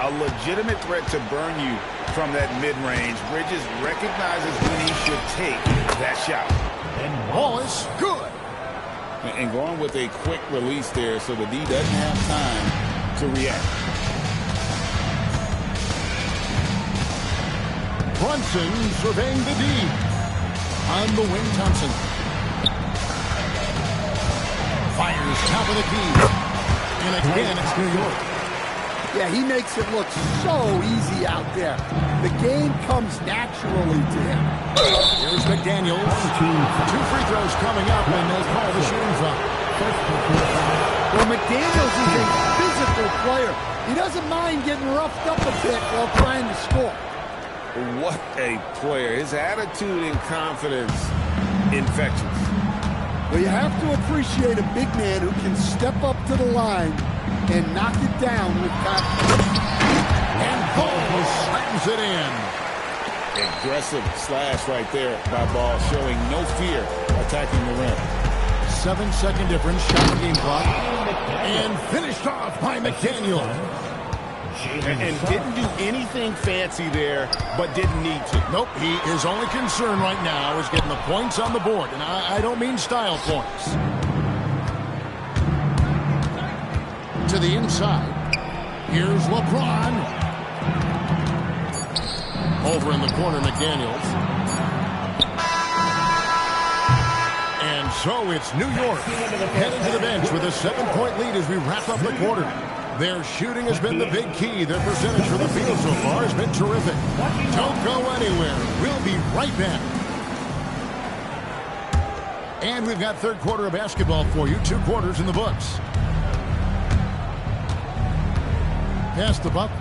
A legitimate threat to burn you from that mid-range. Bridges recognizes when he should take that shot. And Wallace, good. And going with a quick release there so the D doesn't have time to react. Brunson surveying the D. On the wing, Thompson. Fires top of the key. And again, it's New York. Yeah, he makes it look so easy out there. The game comes naturally to him. Here's McDaniels. 2 free throws coming up, and they'll call the shooting foul. Well, McDaniels is a physical player. He doesn't mind getting roughed up a bit while trying to score. What a player. His attitude and confidence, infectious. Well, you have to appreciate a big man who can step up to the line and knock it down with confidence. And Ball slams it in. Aggressive slash right there by Ball, showing no fear attacking the rim. 7-second difference, shot game clock. And finished off by McDaniel. And didn't do anything fancy there, but didn't need to. Nope, his only concern right now is getting the points on the board. And I don't mean style points. To the inside. Here's LeBron. Over in the corner, McDaniels. And so it's New York heading to the bench with a 7-point lead as we wrap up the quarter. Their shooting has been the big key. Their percentage from the field so far has been terrific. Don't go anywhere. We'll be right back. And we've got third quarter of basketball for you. 2 quarters in the books. Pass the buck.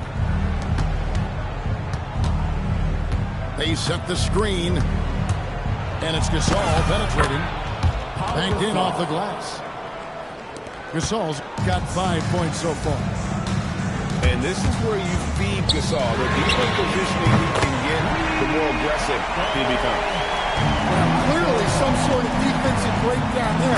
They set the screen. And it's Gasol penetrating. Banked in off the glass. Gasol's got 5 points so far. And this is where you feed Gasol. The deeper positioning he can get, the more aggressive he becomes. Well, clearly some sort of defensive breakdown there.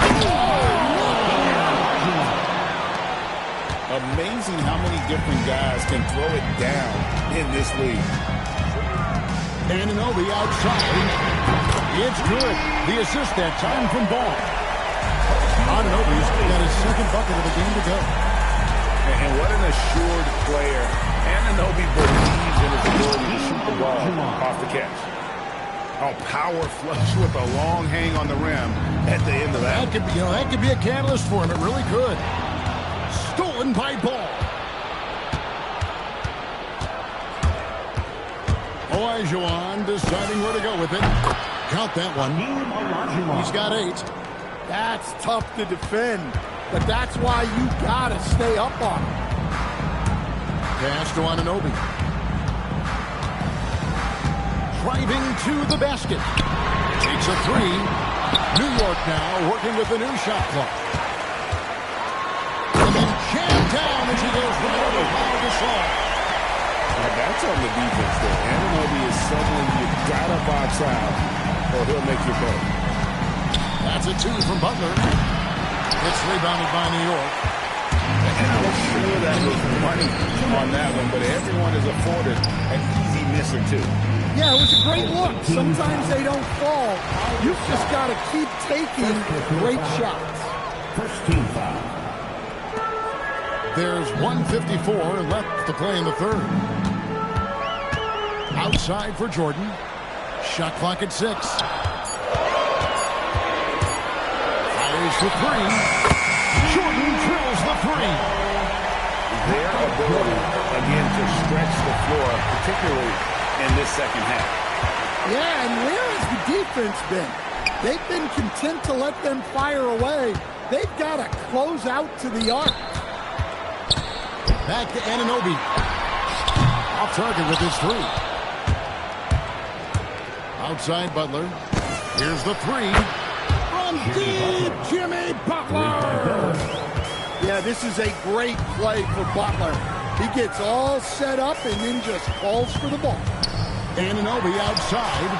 Amazing how many different guys can throw it down in this league. Anunoby outside. It's good. The assist that time from Ball. Anunoby's got his second bucket of the game to go. And what an assured player. Anunoby believes in his ability to shoot the ball off the catch. Oh, power flush with a long hang on the rim at the end of that. That could be a catalyst for him. It really could. Stolen by Ball. Olajuwon deciding where to go with it. Count that one. He's got 8. That's tough to defend, but that's why you gotta stay up on him. Pass to Anunoby. Driving to the basket. Takes a 3. New York now working with the new shot clock. And then jammed down as he goes right over Pau Gasol. That's on the defense there. Anunoby is someone you gotta box out or he'll make you pay. That's a 2 from Butler. It's rebounded by New York. And I'm sure that was money on that one, but everyone is afforded an easy miss or 2. Yeah, it was a great look. Sometimes they don't fall. You've just got to keep taking great shots. First team foul. There's 1:54 left to play in the third. Outside for Jordan. Shot clock at 6. Fires for 3. Jordan drills the 3. Their ability, again, to stretch the floor, particularly in this second half. Yeah, and where has the defense been? They've been content to let them fire away. They've got to close out to the arc. Back to Anunoby. Off target with his 3. Outside Butler. Here's the 3. From deep, Jimmy Butler. Yeah, this is a great play for Butler. He gets all set up and then just calls for the ball. Anunoby outside.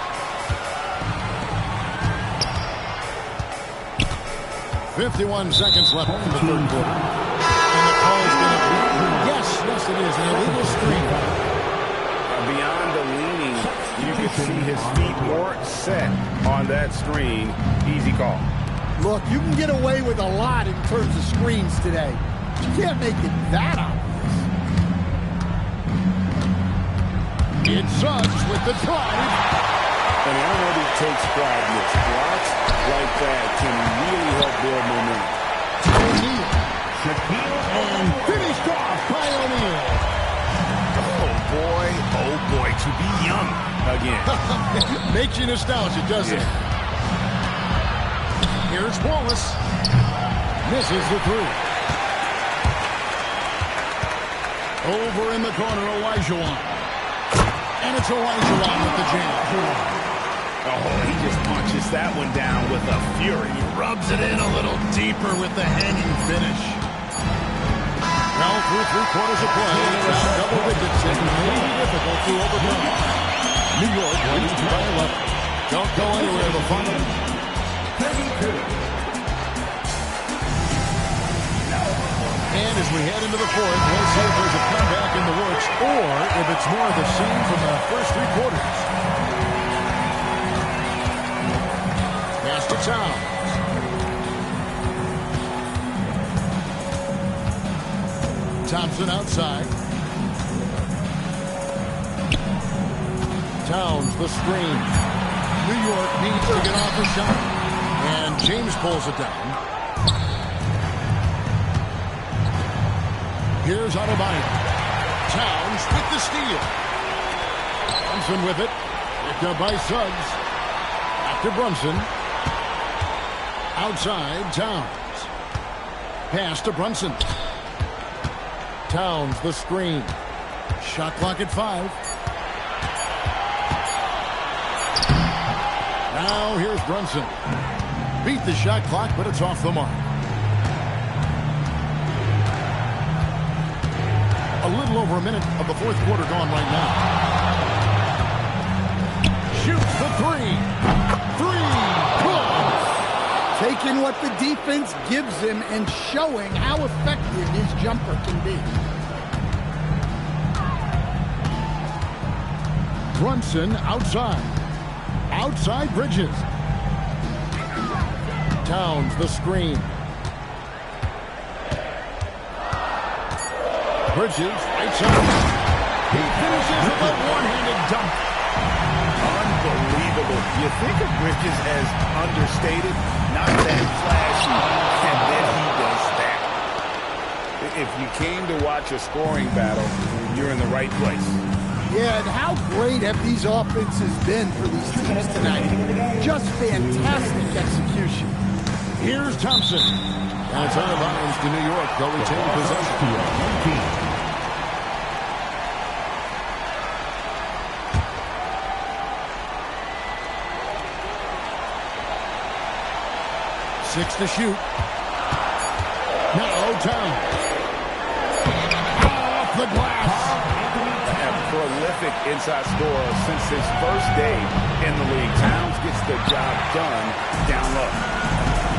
.51 seconds left in the third quarter. And the call is going to be, yes, it is, an illegal screen. Beyond the leaning, you can see his feet weren't set on that screen. Easy call. Look, you can get away with a lot in terms of screens today. You can't make it that obvious. It's Suggs with the drive. And Anunoby takes pride in this. Blocks like that can really help build momentum. O'Neal. And finished off by O'Neal. Oh boy, to be young again. Makes you nostalgic, doesn't it? Here's Wallace. Misses the 3. Over in the corner, Olajuwon. And it's Olajuwon with the jam. Oh, he just punches that one down with a fury. He rubs it in a little deeper with the hanging finish. Now through 3 quarters of play, down double digits, and may be difficult to overcome. New York leads by 11. Don't go anywhere, the final. And as we head into the fourth, we'll see if there's a comeback in the works or if it's more of the same from the first 3 quarters. Pass to Towns. Thompson outside. Towns the screen. New York needs to get off a shot. And James pulls it down. Here's Adebayo. Towns with the steal. Brunson with it. Picked up by Suggs. Back to Brunson. Outside, Towns. Pass to Brunson. Towns the screen. Shot clock at 5. Now here's Brunson. Beat the shot clock, but it's off the mark. A little over a minute of the fourth quarter gone right now. Shoots the three. Good. Taking what the defense gives him and showing how effective his jumper can be. Brunson outside. Outside Bridges. Towns the screen. Bridges right side. He finishes with a one-handed dunk. Unbelievable. You think of Bridges as understated, not that flashy, and then he does that. If you came to watch a scoring battle, you're in the right place. Yeah, and how great have these offenses been for these teams tonight? Just fantastic execution. Here's Thompson. And it's out of bounds to New York. They'll retain possession. 6 to shoot. Now Towns. Off the glass. A prolific inside scorer since his first day in the league. Towns gets the job done down low.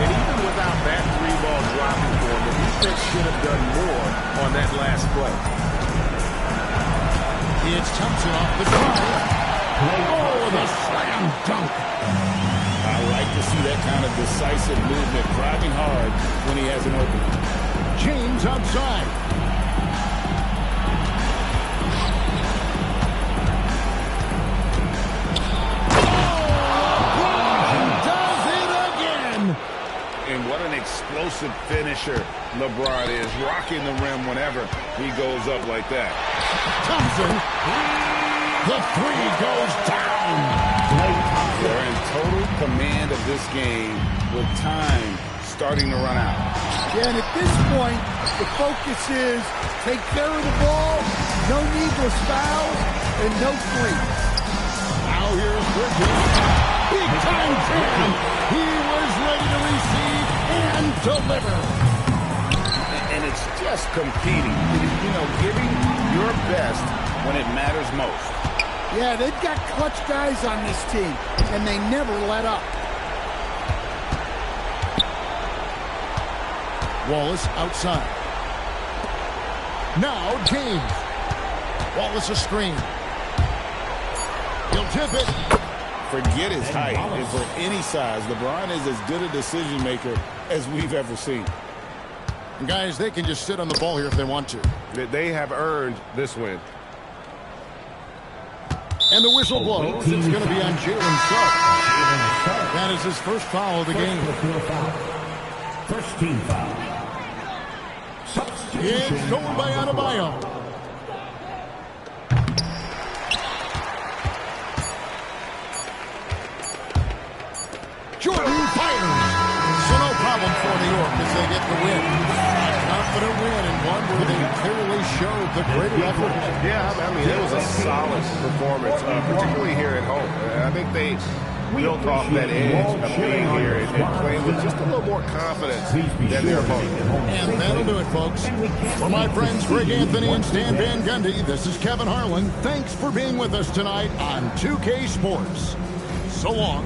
And even without that three-ball dropping for him, the defense should have done more on that last play. It's Thompson off the drive. Oh, the slam dunk. I like to see that kind of decisive movement, driving hard when he has an opening. James outside. Does it again. And what an explosive finisher LeBron is, rocking the rim whenever he goes up like that. Thompson. The three goes down. They're in total command of this game with time starting to run out. Yeah, and at this point, the focus is take care of the ball, no needless fouls, and no threes. Now here's Bridges. Big time jam. He was ready to receive and deliver. And it's just competing, giving your best when it matters most. Yeah, they've got clutch guys on this team, and they never let up. Wallace outside. Now James. Wallace a screen. He'll tip it. Forget his height. And for any size, LeBron is as good a decision maker as we've ever seen. And guys, they can just sit on the ball here if they want to. They have earned this win. And the whistle blows. It's going to be on Jalen Suggs. That is his first foul of the game. First team foul. It's stolen by Adebayo. Jordan fires. So no problem for New York as they get the win. A confident win and one where they clearly showed the greater effort. Yeah, I mean, it was a solid performance, particularly here at home. I think they built off that edge of being here and playing with just a little more confidence than their opponent. And that'll do it, folks. For my friends Greg Anthony and Stan Van Gundy, this is Kevin Harlan. Thanks for being with us tonight on 2K Sports. So long.